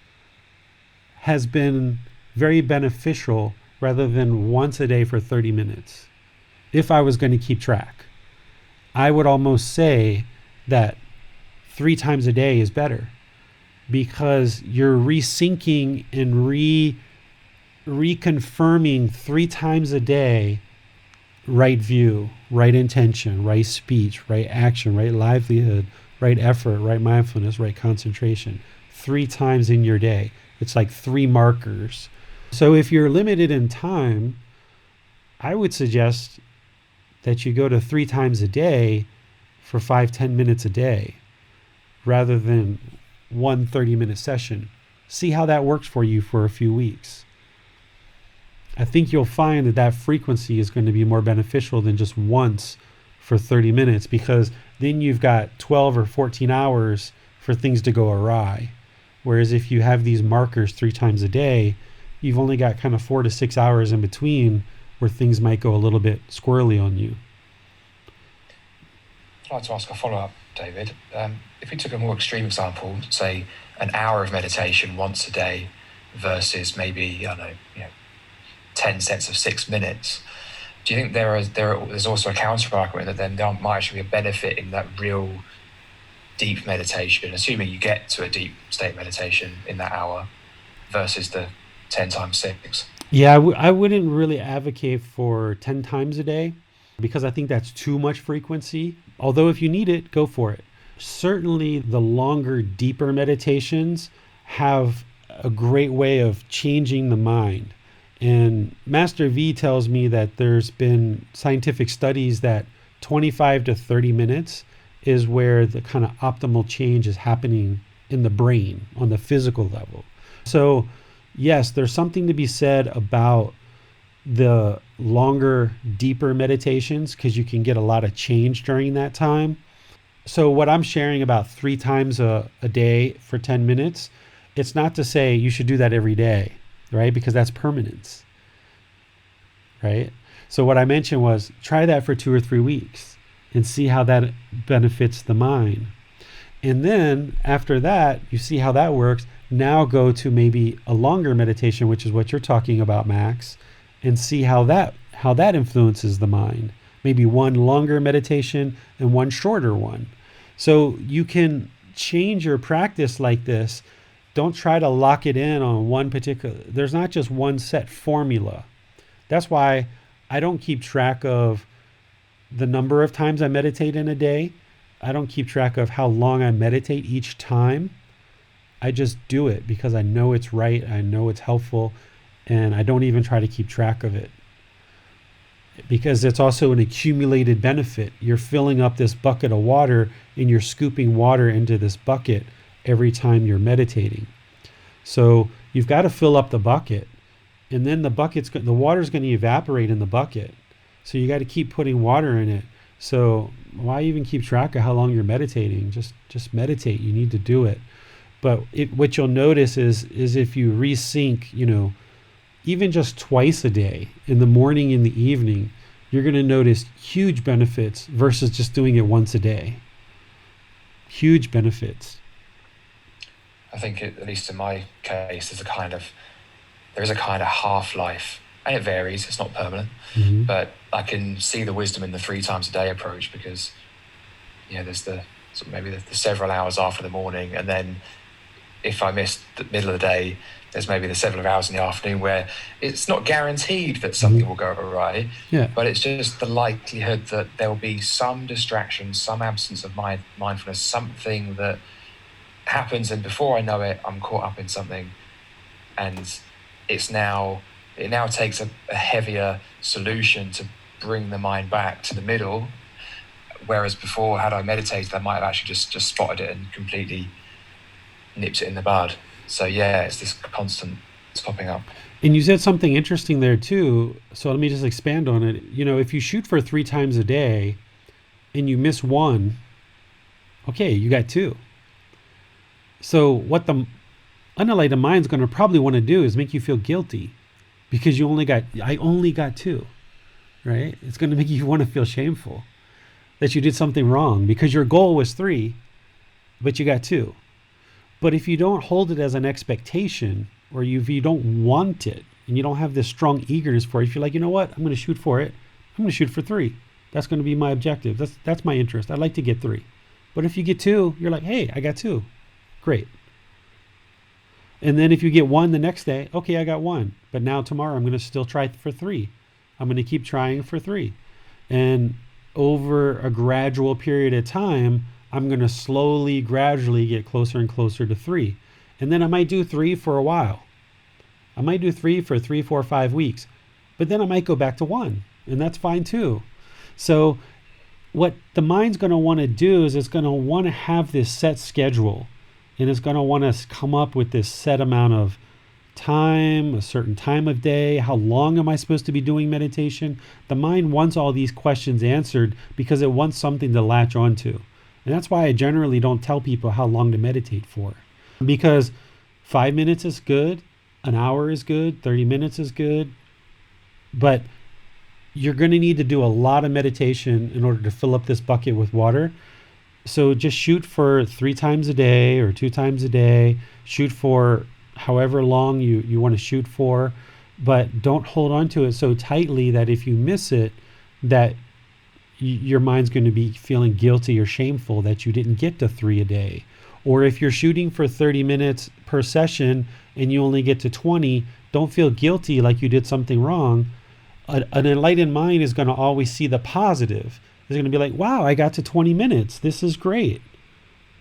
has been very beneficial rather than once a day for 30 minutes. If I was going to keep track, I would almost say that 3 times a day is better, because you're resyncing and reconfirming 3 times a day right view, right intention, right speech, right action, right livelihood, right effort, right mindfulness, right concentration. 3 times in your day. It's like 3 markers. So if you're limited in time, I would suggest that you go to 3 times a day for 5, 10 minutes a day, rather than one 30-minute session. See how that works for you for a few weeks. I think you'll find that that frequency is going to be more beneficial than just once for 30 minutes, because then you've got 12 or 14 hours for things to go awry. Whereas if you have these markers 3 times a day, you've only got kind of 4 to 6 hours in between where things might go a little bit squirrely on you. I'd like to ask a follow-up, David. If we took a more extreme example, say an hour of meditation once a day versus maybe, 10 sets of 6 minutes, do you think there's also a counter-argument that then there might actually be a benefit in that real deep meditation, assuming you get to a deep state meditation in that hour, versus the 10 times 6? Yeah, I wouldn't really advocate for 10 times a day, because I think that's too much frequency. Although if you need it, go for it. Certainly the longer, deeper meditations have a great way of changing the mind. And Master V tells me that there's been scientific studies that 25 to 30 minutes is where the kind of optimal change is happening in the brain on the physical level. So yes, there's something to be said about the longer, deeper meditations, because you can get a lot of change during that time. So what I'm sharing about 3 times a day for 10 minutes, it's not to say you should do that every day, right? Because that's permanence, right? So what I mentioned was try that for 2 or 3 weeks and see how that benefits the mind. And then after that, you see how that works. Now go to maybe a longer meditation, which is what you're talking about, Max, and see how that influences the mind. Maybe one longer meditation and one shorter one. So you can change your practice like this. Don't try to lock it in on one particular, there's not just one set formula. That's why I don't keep track of the number of times I meditate in a day. I don't keep track of how long I meditate each time. I just do it because I know it's right. I know it's helpful. And I don't even try to keep track of it. Because it's also an accumulated benefit. You're filling up this bucket of water and you're scooping water into this bucket every time you're meditating. So you've got to fill up the bucket, and then the water's going to evaporate in the bucket. So you got to keep putting water in it. So why even keep track of how long you're meditating? Just meditate. You need to do it. But what you'll notice is if you resync, even just twice a day, in the morning and the evening, you're going to notice huge benefits versus just doing it once a day. Huge benefits. I think, at least in my case, there is a kind of half-life, and it varies. It's not permanent, but I can see the wisdom in the 3 times a day approach, because there's maybe the several hours after the morning, and then if I miss the middle of the day, there's maybe the several hours in the afternoon where it's not guaranteed that something will go awry, but it's just the likelihood that there will be some distraction, some absence of mindfulness, something that happens, and before I know it, I'm caught up in something, and it now takes a heavier solution to bring the mind back to the middle, whereas before, had I meditated, I might have actually just spotted it and completely nipped it in the bud. So it's this constant popping up. And you said something interesting there too, so let me just expand on it. If you shoot for 3 times a day and you miss 1, okay, you got 2. So what the unenlightened mind's going to probably want to do is make you feel guilty because I only got 2, right? It's going to make you want to feel shameful that you did something wrong because your goal was 3, but you got 2. But if you don't hold it as an expectation, or if you don't want it and you don't have this strong eagerness for it, if you're like, you know what, I'm going to shoot for it. I'm going to shoot for 3. That's going to be my objective. That's my interest. I'd like to get 3. But if you get 2, you're like, hey, I got 2. Great. And then if you get 1 the next day, okay, I got 1. But now tomorrow I'm going to still try for 3. I'm going to keep trying for 3. And over a gradual period of time, I'm going to slowly, gradually get closer and closer to 3. And then I might do 3 for a while. I might do 3 for 3, 4, 5 weeks. But then I might go back to 1. And that's fine too. So what the mind's going to want to do is it's going to want to have this set schedule. And it's going to want to come up with this set amount of time, a certain time of day. How long am I supposed to be doing meditation? The mind wants all these questions answered because it wants something to latch onto. And that's why I generally don't tell people how long to meditate for. Because 5 minutes is good, an hour is good, 30 minutes is good. But you're going to need to do a lot of meditation in order to fill up this bucket with water. So just shoot for 3 times a day or 2 times a day. Shoot for however long you want to shoot for. But don't hold on to it so tightly that if you miss it, that your mind's going to be feeling guilty or shameful that you didn't get to 3 a day. Or if you're shooting for 30 minutes per session and you only get to 20, don't feel guilty like you did something wrong. An enlightened mind is going to always see the positive. It's going to be like, wow, I got to 20 minutes. This is great.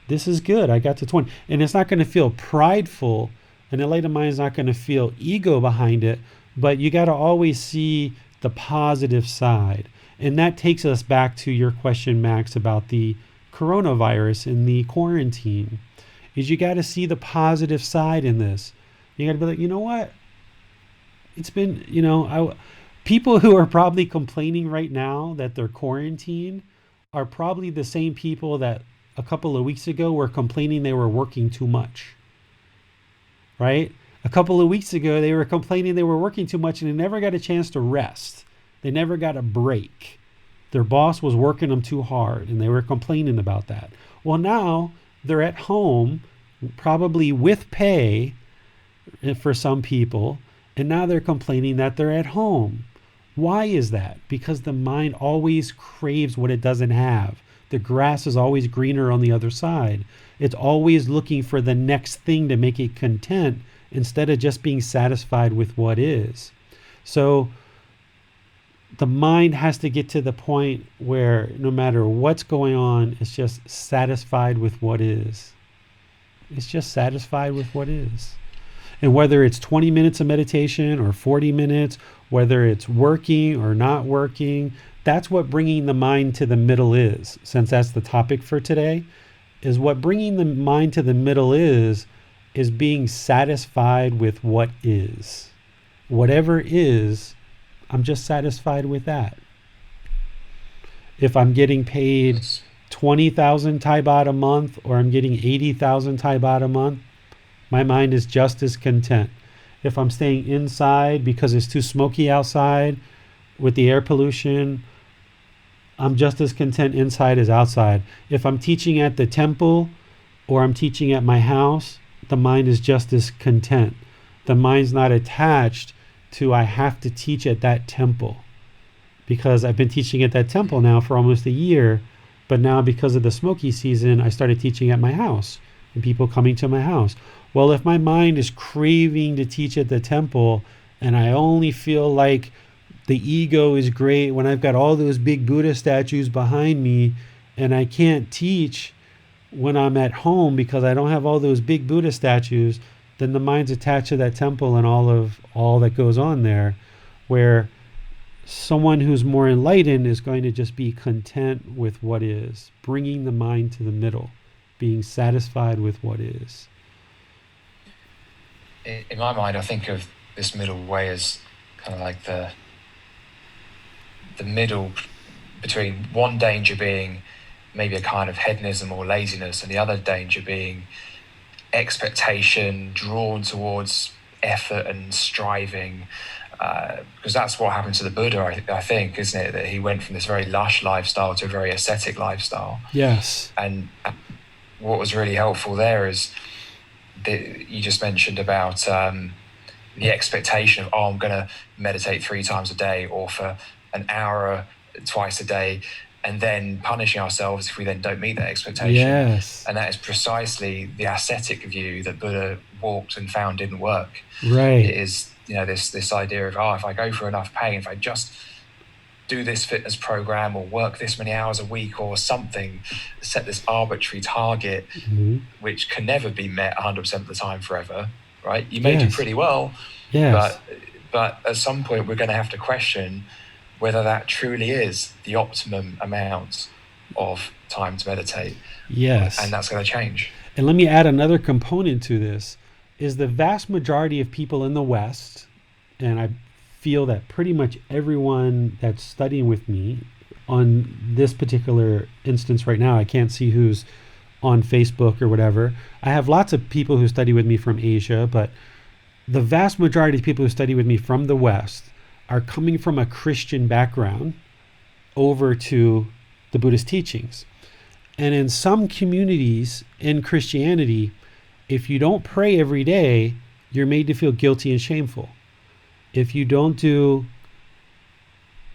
This is good. I got to 20. And it's not going to feel prideful. An enlightened mind is not going to feel ego behind it, but you got to always see the positive side. And that takes us back to your question, Max, about the coronavirus and the quarantine, is you got to see the positive side in this. You got to be like, you know what? It's been, people who are probably complaining right now that they're quarantined are probably the same people that a couple of weeks ago were complaining they were working too much, right? A couple of weeks ago, they were complaining they were working too much and they never got a chance to rest. They never got a break. Their boss was working them too hard and they were complaining about that. Well, now they're at home, probably with pay for some people, and now they're complaining that they're at home. Why is that? Because the mind always craves what it doesn't have. The grass is always greener on the other side. It's always looking for the next thing to make it content instead of just being satisfied with what is. So the mind has to get to the point where no matter what's going on, it's just satisfied with what is. It's just satisfied with what is. And whether it's 20 minutes of meditation or 40 minutes, whether it's working or not working, that's what bringing the mind to the middle is. Since that's the topic for today, is what bringing the mind to the middle is being satisfied with what is. Whatever is, I'm just satisfied with that. If I'm getting paid 20,000 Thai baht a month or I'm getting 80,000 Thai baht a month, my mind is just as content. If I'm staying inside because it's too smoky outside with the air pollution, I'm just as content inside as outside. If I'm teaching at the temple or I'm teaching at my house, the mind is just as content. The mind's not attached to I have to teach at that temple, because I've been teaching at that temple now for almost a year, but now because of the smoky season, I started teaching at my house and people coming to my house. Well, if my mind is craving to teach at the temple and I only feel like the ego is great when I've got all those big Buddha statues behind me and I can't teach when I'm at home because I don't have all those big Buddha statues, then the mind's attached to that temple and all that goes on there, where someone who's more enlightened is going to just be content with what is, bringing the mind to the middle, being satisfied with what is. In my mind, I think of this middle way as kind of like the middle between one danger being maybe a kind of hedonism or laziness, and the other danger being expectation, drawn towards effort and striving, because that's what happened to the Buddha, I think, isn't it? That he went from this very lush lifestyle to a very ascetic lifestyle. Yes. And what was really helpful there is that you just mentioned about the expectation of, I'm going to meditate 3 times a day or for an hour twice a day, and then punishing ourselves if we then don't meet that expectation. Yes. And that is precisely the ascetic view that Buddha walked and found didn't work. Right. It is, this idea of, if I go for enough pain, if I just do this fitness program or work this many hours a week or something, set this arbitrary target, which can never be met 100% of the time forever, right? You may do pretty well, but at some point we're going to have to question whether that truly is the optimum amount of time to meditate. Yes. And that's going to change. And let me add another component to this, is the vast majority of people in the West, and I feel that pretty much everyone that's studying with me on this particular instance right now, I can't see who's on Facebook or whatever. I have lots of people who study with me from Asia, but the vast majority of people who study with me from the West are coming from a Christian background over to the Buddhist teachings. And in some communities in Christianity, if you don't pray every day, you're made to feel guilty and shameful. If you don't do,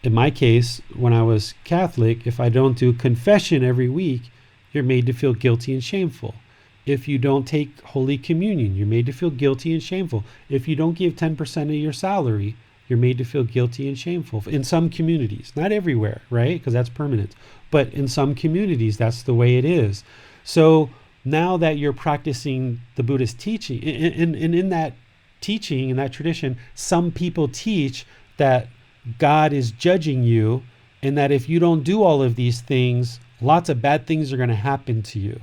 in my case, when I was Catholic, if I don't do confession every week, you're made to feel guilty and shameful. If you don't take Holy Communion, you're made to feel guilty and shameful. If you don't give 10% of your salary, you're made to feel guilty and shameful. In some communities, not everywhere, right? Because that's permanent. But in some communities, that's the way it is. So now that you're practicing the Buddhist teaching, and in that teaching, in that tradition, some people teach that God is judging you, and that if you don't do all of these things, lots of bad things are going to happen to you.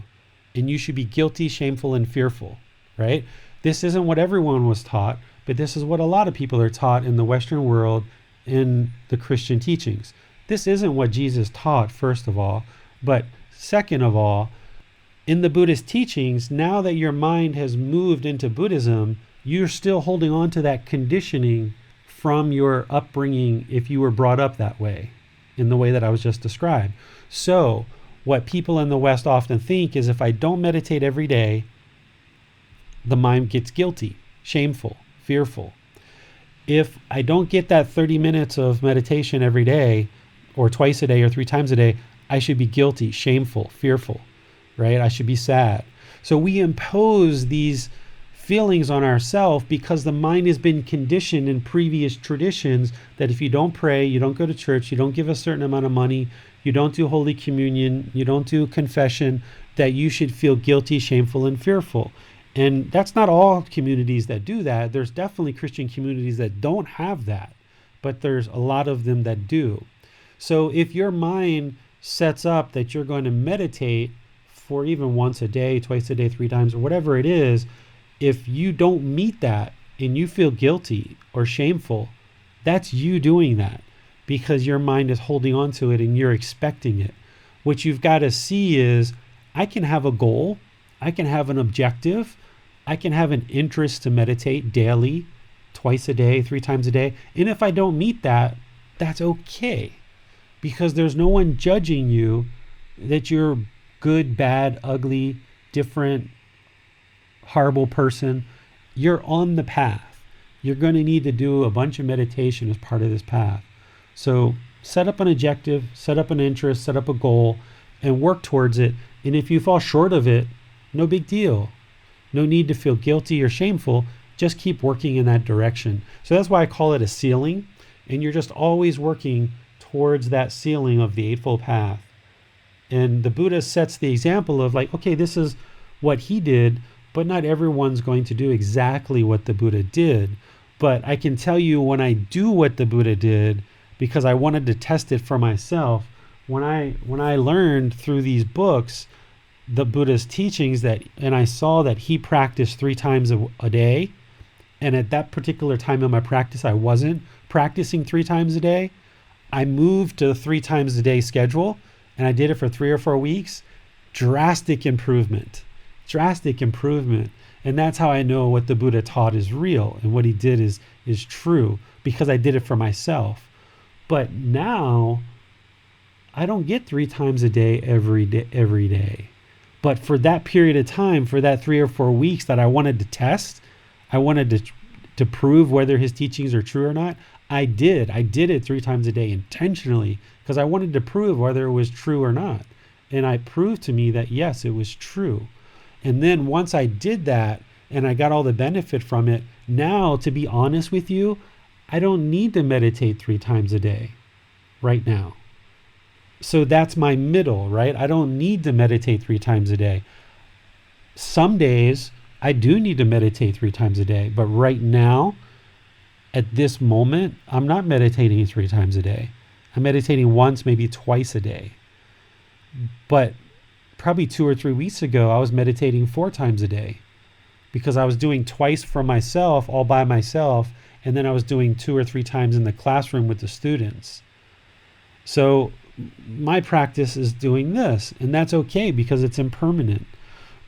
And you should be guilty, shameful, and fearful, right? This isn't what everyone was taught, but this is what a lot of people are taught in the Western world in the Christian teachings. This isn't what Jesus taught, first of all. But second of all, in the Buddhist teachings, now that your mind has moved into Buddhism, you're still holding on to that conditioning from your upbringing if you were brought up that way, in the way that I was just described. So what people in the West often think is, if I don't meditate every day, the mind gets guilty, shameful, fearful. If I don't get that 30 minutes of meditation every day, or twice a day, or 3 times a day, I should be guilty, shameful, fearful, right? I should be sad. So we impose these feelings on ourselves because the mind has been conditioned in previous traditions that if you don't pray, you don't go to church, you don't give a certain amount of money, you don't do Holy Communion, you don't do confession, that you should feel guilty, shameful, and fearful. And that's not all communities that do that. There's definitely Christian communities that don't have that, but there's a lot of them that do. So if your mind sets up that you're going to meditate for even once a day, twice a day, 3 times, or whatever it is, if you don't meet that and you feel guilty or shameful, that's you doing that because your mind is holding on to it and you're expecting it. What you've got to see is, I can have a goal, I can have an objective, I can have an interest to meditate daily, twice a day, 3 times a day. And if I don't meet that, that's okay. Because there's no one judging you that you're good, bad, ugly, different, horrible person. You're on the path. You're going to need to do a bunch of meditation as part of this path. So set up an objective, set up an interest, set up a goal, and work towards it. And if you fall short of it, no big deal. No need to feel guilty or shameful. Just keep working in that direction. So that's why I call it a ceiling. And you're just always working towards that ceiling of the Eightfold Path. And the Buddha sets the example of like, okay, this is what he did, but not everyone's going to do exactly what the Buddha did. But I can tell you when I do what the Buddha did, because I wanted to test it for myself, when I learned through these books the Buddha's teachings and I saw that he practiced 3 times a day, and at that particular time in my practice I wasn't practicing 3 times a day, I moved to a 3 times a day schedule, and I did it for 3 or 4 weeks. Drastic improvement. And that's how I know what the Buddha taught is real and what he did is true, because I did it for myself. But now I don't get 3 times a day every day. But for that period of time, for that 3 or 4 weeks that I wanted to test, I wanted to prove whether his teachings are true or not, I did it 3 times a day intentionally because I wanted to prove whether it was true or not. And I proved to me that yes, it was true. And then once I did that and I got all the benefit from it, now to be honest with you, I don't need to meditate 3 times a day right now. So that's my middle, right? I don't need to meditate 3 times a day. Some days I do need to meditate 3 times a day, but right now, at this moment, I'm not meditating 3 times a day. I'm meditating once, maybe twice a day. But probably 2 or 3 weeks ago, I was meditating 4 times a day because I was doing twice for myself, all by myself, and then I was doing 2 or 3 times in the classroom with the students. So my practice is doing this, and that's okay because it's impermanent.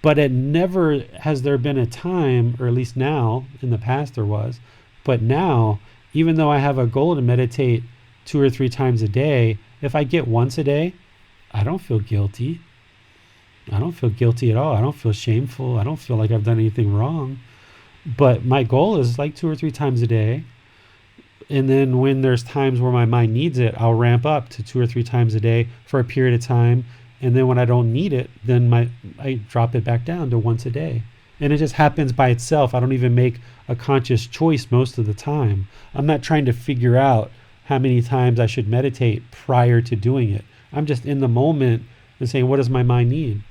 But it never has there been a time, or at least now, in the past there was, but now, even though I have a goal to meditate 2 or 3 times a day, if I get once a day, I don't feel guilty. I don't feel guilty at all. I don't feel shameful. I don't feel like I've done anything wrong. But my goal is like 2 or 3 times a day. And then when there's times where my mind needs it, I'll ramp up to 2 or 3 times a day for a period of time. And then when I don't need it, then I drop it back down to once a day. And it just happens by itself. I don't even make a conscious choice most of the time. I'm not trying to figure out how many times I should meditate prior to doing it. I'm just in the moment and saying, what does my mind need?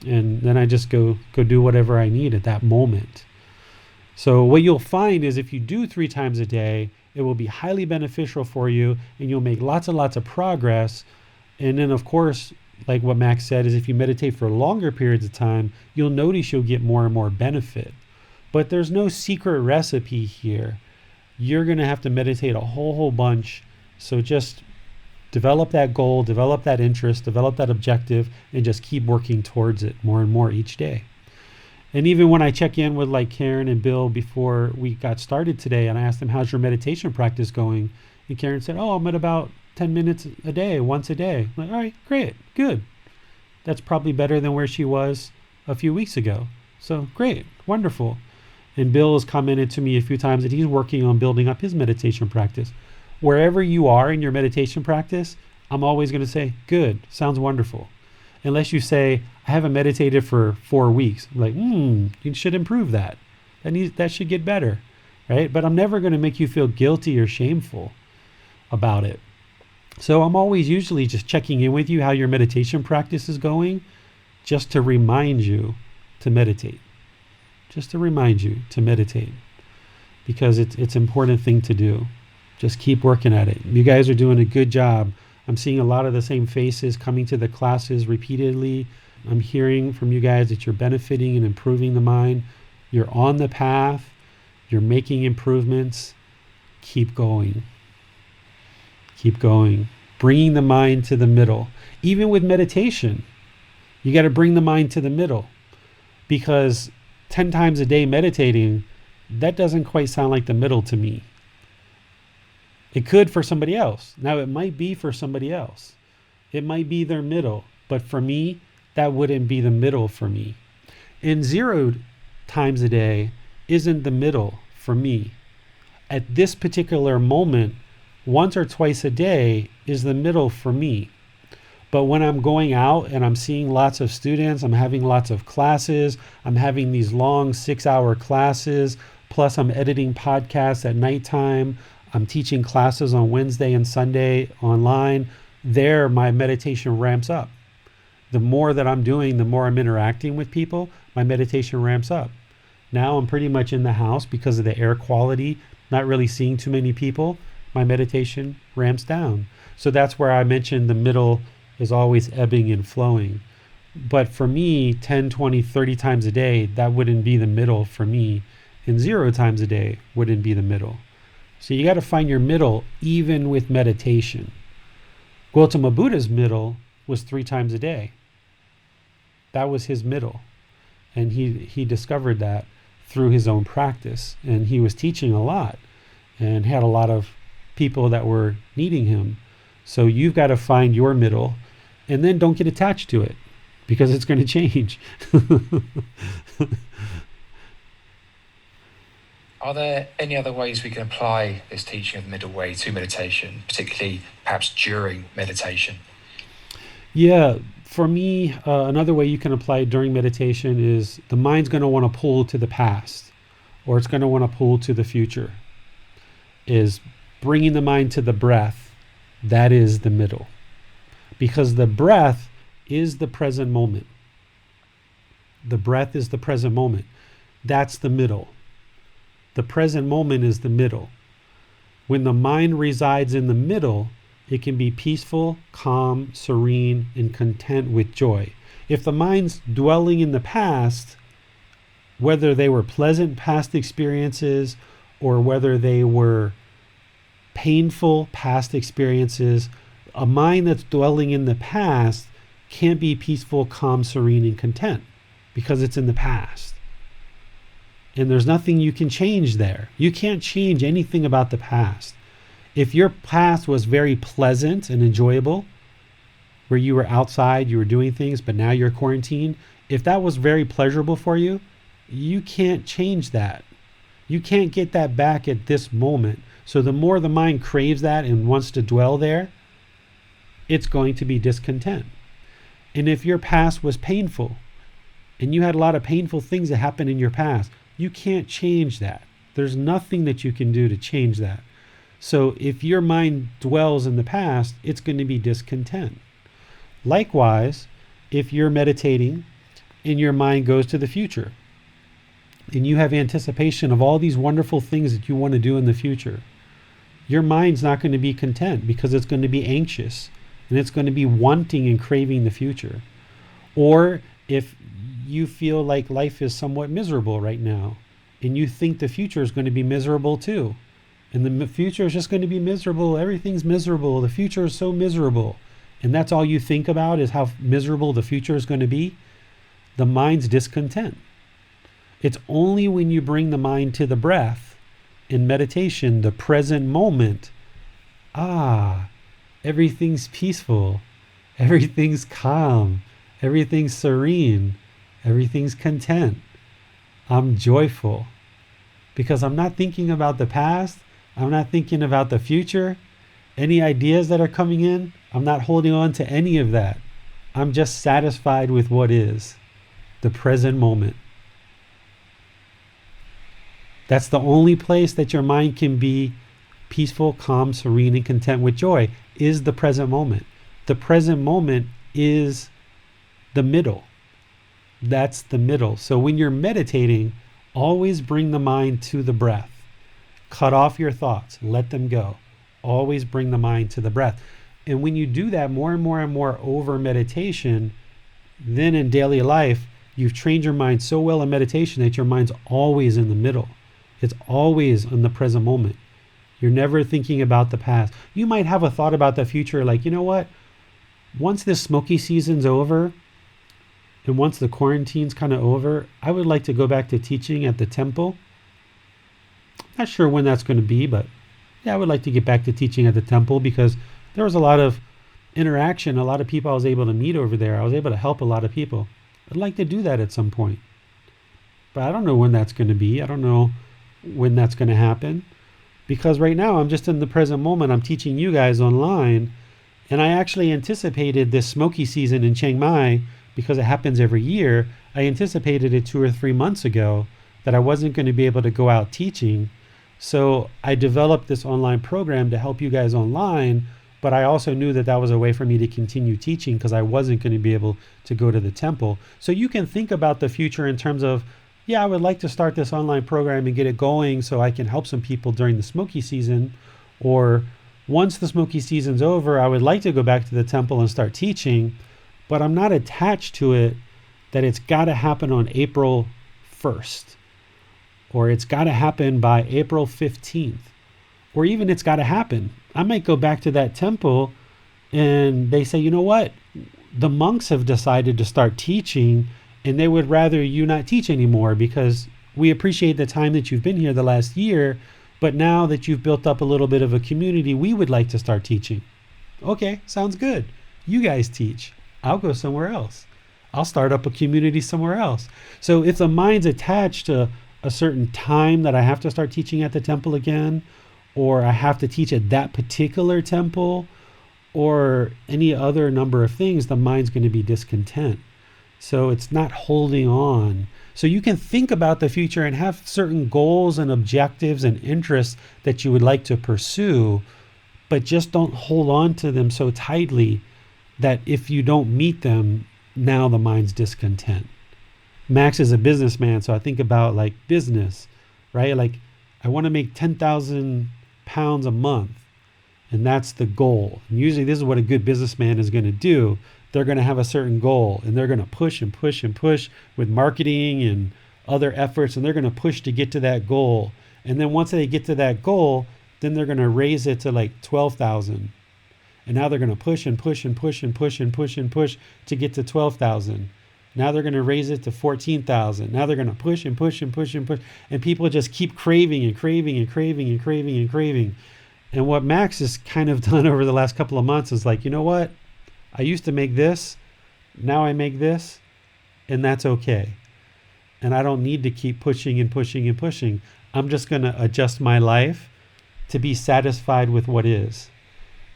And then I just go do whatever I need at that moment. So what you'll find is if you do 3 times a day, it will be highly beneficial for you and you'll make lots and lots of progress. And then of course, like what Max said, is if you meditate for longer periods of time, you'll notice you'll get more and more benefit. But there's no secret recipe here. You're going to have to meditate a whole bunch. So just develop that goal, develop that interest, develop that objective, and just keep working towards it more and more each day. And even when I check in with like Karen and Bill before we got started today, and I asked them, how's your meditation practice going? And Karen said, I'm at about 10 minutes a day, once a day. I'm like, all right, great, good. That's probably better than where she was a few weeks ago. So great, wonderful. And Bill has commented to me a few times that he's working on building up his meditation practice. Wherever you are in your meditation practice, I'm always going to say, good, sounds wonderful. unless you say, I haven't meditated for 4 weeks. I'm like, you should improve that. That should get better, right? But I'm never going to make you feel guilty or shameful about it. So I'm always usually just checking in with you how your meditation practice is going, just to remind you to meditate. Just to remind you to meditate, because it's an important thing to do. Just keep working at it. You guys are doing a good job. I'm seeing a lot of the same faces coming to the classes repeatedly. I'm hearing from you guys that you're benefiting and improving the mind. You're on the path. You're making improvements. Keep going. Keep going. Bringing the mind to the middle. Even with meditation, you got to bring the mind to the middle, because 10 times a day meditating, that doesn't quite sound like the middle to me. It could for somebody else. Now, it might be for somebody else. It might be their middle. But for me, that wouldn't be the middle for me. And 0 times a day isn't the middle for me. At this particular moment, once or twice a day is the middle for me. But when I'm going out and I'm seeing lots of students, I'm having lots of classes, I'm having these long 6-hour classes, plus I'm editing podcasts at nighttime, I'm teaching classes on Wednesday and Sunday online, there my meditation ramps up. The more that I'm doing, the more I'm interacting with people, my meditation ramps up. Now I'm pretty much in the house because of the air quality, not really seeing too many people, my meditation ramps down. So that's where I mentioned the middle is always ebbing and flowing. But for me, 10, 20, 30 times a day, that wouldn't be the middle for me. And 0 times a day wouldn't be the middle. So you got to find your middle even with meditation. Gotama Buddha's middle was 3 times a day. That was his middle. And he discovered that through his own practice. And he was teaching a lot and had a lot of people that were needing him. So you've got to find your middle, and then don't get attached to it, because it's going to change. Are there any other ways we can apply this teaching of the middle way to meditation, particularly perhaps during meditation? Yeah, for me, another way you can apply it during meditation is the mind's going to want to pull to the past, or it's going to want to pull to the future. Is bringing the mind to the breath. That is the middle, because the breath is the present moment. The breath is the present moment. That's the middle. The present moment is the middle. When the mind resides in the middle, it can be peaceful, calm, serene, and content with joy. If the mind's dwelling in the past, whether they were pleasant past experiences or whether they were painful past experiences, a mind that's dwelling in the past can't be peaceful, calm, serene, and content, because it's in the past. And there's nothing you can change there. You can't change anything about the past. If your past was very pleasant and enjoyable, where you were outside, you were doing things, but now you're quarantined, if that was very pleasurable for you, you can't change that. You can't get that back at this moment. So the more the mind craves that and wants to dwell there, it's going to be discontent. And if your past was painful and you had a lot of painful things that happened in your past, you can't change that. There's nothing that you can do to change that. So if your mind dwells in the past, it's going to be discontent. Likewise, if you're meditating and your mind goes to the future and you have anticipation of all these wonderful things that you want to do in the future, your mind's not going to be content, because it's going to be anxious and it's going to be wanting and craving the future. Or if you feel like life is somewhat miserable right now and you think the future is going to be miserable too, and the future is just going to be miserable, everything's miserable, the future is so miserable, and that's all you think about is how miserable the future is going to be, the mind's discontent. It's only when you bring the mind to the breath in meditation, the present moment, everything's peaceful, everything's calm, everything's serene, everything's content. I'm joyful because I'm not thinking about the past. I'm not thinking about the future. Any ideas that are coming in, I'm not holding on to any of that. I'm just satisfied with what is, the present moment. That's the only place that your mind can be peaceful, calm, serene, and content with joy, is the present moment. The present moment is the middle. That's the middle. So when you're meditating, always bring the mind to the breath. Cut off your thoughts. Let them go. Always bring the mind to the breath. And when you do that more and more and more over meditation, then in daily life, you've trained your mind so well in meditation that your mind's always in the middle. It's always in the present moment. You're never thinking about the past. You might have a thought about the future, like, you know what? Once this smoky season's over, and once the quarantine's kind of over, I would like to go back to teaching at the temple. Not sure when that's going to be, but yeah, I would like to get back to teaching at the temple because there was a lot of interaction, a lot of people I was able to meet over there. I was able to help a lot of people. I'd like to do that at some point. But I don't know when that's going to be. I don't know when that's going to happen. Because right now I'm just in the present moment. I'm teaching you guys online. And I actually anticipated this smoky season in Chiang Mai because it happens every year. I anticipated it 2 or 3 months ago that I wasn't going to be able to go out teaching. So I developed this online program to help you guys online. But I also knew that that was a way for me to continue teaching because I wasn't going to be able to go to the temple. So you can think about the future in terms of, yeah, I would like to start this online program and get it going so I can help some people during the smoky season. Or once the smoky season's over, I would like to go back to the temple and start teaching, but I'm not attached to it that it's got to happen on April 1st, or it's got to happen by April 15th, or even it's got to happen. I might go back to that temple and they say, you know what? The monks have decided to start teaching and they would rather you not teach anymore because we appreciate the time that you've been here the last year, but now that you've built up a little bit of a community, we would like to start teaching. Okay, sounds good. You guys teach. I'll go somewhere else. I'll start up a community somewhere else. So if the mind's attached to a certain time that I have to start teaching at the temple again, or I have to teach at that particular temple, or any other number of things, the mind's going to be discontent. So it's not holding on. So you can think about the future and have certain goals and objectives and interests that you would like to pursue, but just don't hold on to them so tightly that if you don't meet them, now the mind's discontent. Max is a businessman, so I think about like business, right? Like I want to make 10,000 pounds a month, and that's the goal. And usually this is what a good businessman is going to do. They're going to have a certain goal and they're going to push and push and push with marketing and other efforts, and they're going to push to get to that goal. And then once they get to that goal, then they're going to raise it to like 12,000. And now they're going to push and push and push and push and push and push to get to 12,000. Now they're going to raise it to 14,000. Now they're going to push and push and push and push. And people just keep craving and craving and craving and craving and craving. And what Max has kind of done over the last couple of months is like, you know what? I used to make this. Now I make this. And that's okay. And I don't need to keep pushing and pushing and pushing. I'm just going to adjust my life to be satisfied with what is.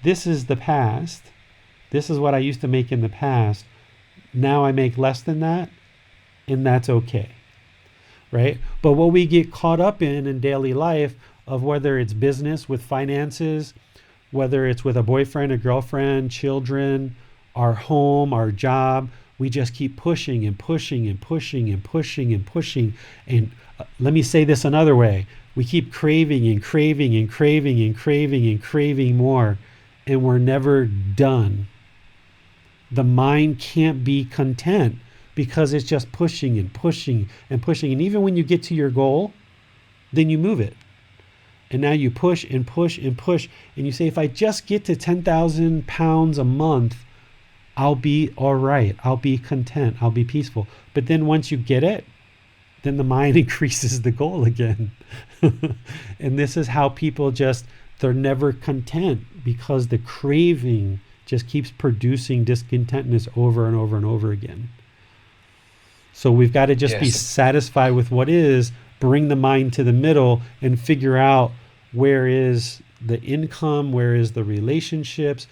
This is the past. This is what I used to make in the past. Now I make less than that, and that's okay, right? But what we get caught up in daily life, of whether it's business with finances, whether it's with a boyfriend, a girlfriend, children, our home, our job, we just keep pushing and pushing and pushing and pushing and pushing. And let me say this another way. We keep craving and craving and craving and craving and craving more, and we're never done. The mind can't be content because it's just pushing and pushing and pushing. And even when you get to your goal, then you move it. And now you push and push and push. And you say, if I just get to 10,000 pounds a month, I'll be all right. I'll be content. I'll be peaceful. But then once you get it, then the mind increases the goal again. And this is how people they're never content because the craving just keeps producing discontentness over and over and over again. So we've got to just be satisfied with what is, bring the mind to the middle and figure out where is the income, where is the relationships,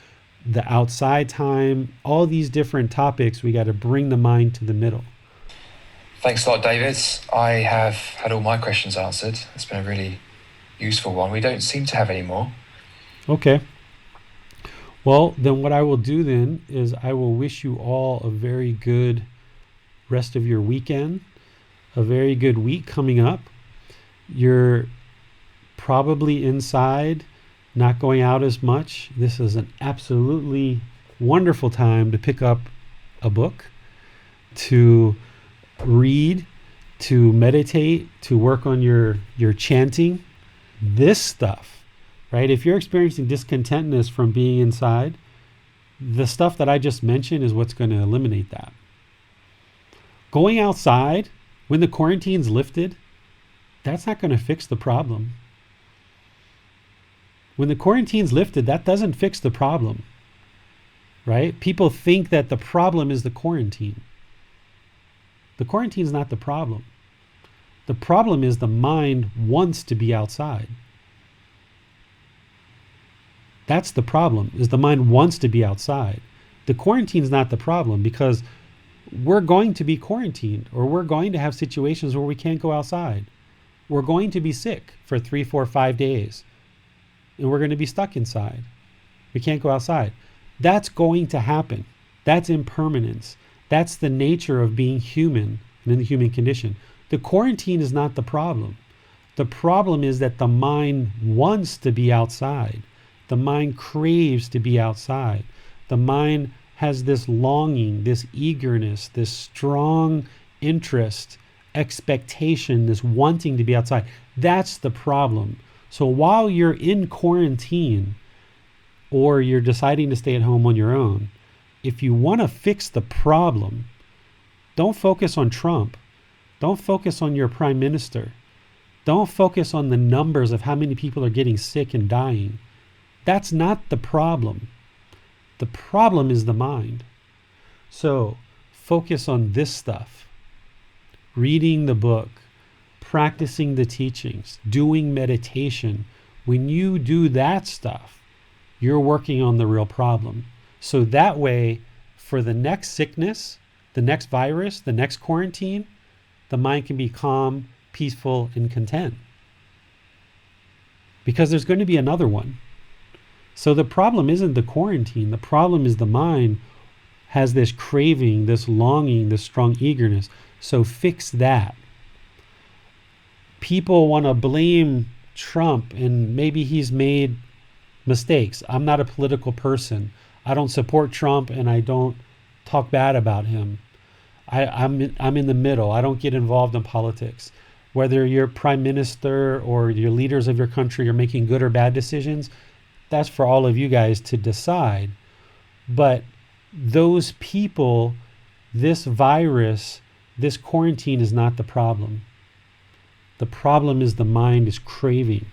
the outside time, all these different topics, we got to bring the mind to the middle. Thanks a lot, David. I have had all my questions answered. It's been a really useful one. We don't seem to have any more. Okay. Well, then what I will do then is I will wish you all a very good rest of your weekend, a very good week coming up. You're probably inside, not going out as much. This is an absolutely wonderful time to pick up a book, to read, to meditate, to work on your chanting. This stuff, right? If you're experiencing discontentness from being inside, the stuff that I just mentioned is what's going to eliminate that. Going outside when the quarantine's lifted, that's not going to fix the problem. When the quarantine's lifted, that doesn't fix the problem, right? People think that the problem is the quarantine. The quarantine's not the problem. The problem is the mind wants to be outside. That's the problem, is the mind wants to be outside. The quarantine's not the problem, because we're going to be quarantined, or we're going to have situations where we can't go outside. We're going to be sick for 3, 4, 5 days, and we're going to be stuck inside. We can't go outside. That's going to happen. That's impermanence. That's the nature of being human and in the human condition. The quarantine is not the problem. The problem is that the mind wants to be outside. The mind craves to be outside. The mind has this longing, this eagerness, this strong interest, expectation, this wanting to be outside. That's the problem. So while you're in quarantine, or you're deciding to stay at home on your own, if you want to fix the problem, don't focus on Trump. Don't focus on your prime minister. Don't focus on the numbers of how many people are getting sick and dying. That's not the problem. The problem is the mind. So focus on this stuff. Reading the book, practicing the teachings, doing meditation. When you do that stuff, you're working on the real problem. So that way, for the next sickness, the next virus, the next quarantine, the mind can be calm, peaceful, and content. Because there's going to be another one. So the problem isn't the quarantine. The problem is the mind has this craving, this longing, this strong eagerness. So fix that. People want to blame Trump, and maybe he's made mistakes. I'm not a political person. I don't support Trump, and I don't talk bad about him. I'm in the middle. I don't get involved in politics. Whether you're prime minister or your leaders of your country are making good or bad decisions, that's for all of you guys to decide. But those people, this virus, this quarantine is not the problem. The problem is the mind is craving.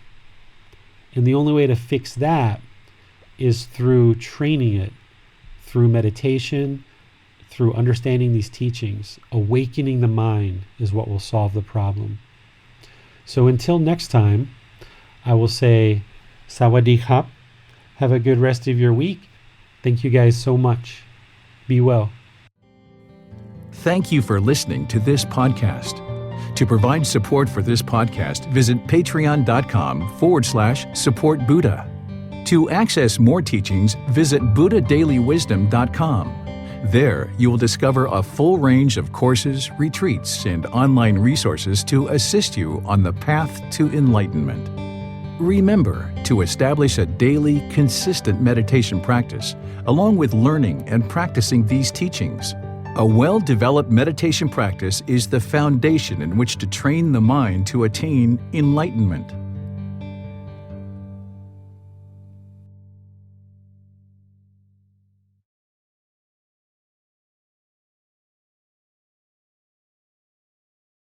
And the only way to fix that is through training it, through meditation, through understanding these teachings. Awakening the mind is what will solve the problem. So until next time, I will say, Sawadee Khap. Have a good rest of your week. Thank you guys so much. Be well. Thank you for listening to this podcast. To provide support for this podcast, visit patreon.com/support Buddha. To access more teachings, visit buddhadailywisdom.com. There, you will discover a full range of courses, retreats, and online resources to assist you on the path to enlightenment. Remember to establish a daily, consistent meditation practice, along with learning and practicing these teachings. A well-developed meditation practice is the foundation in which to train the mind to attain enlightenment.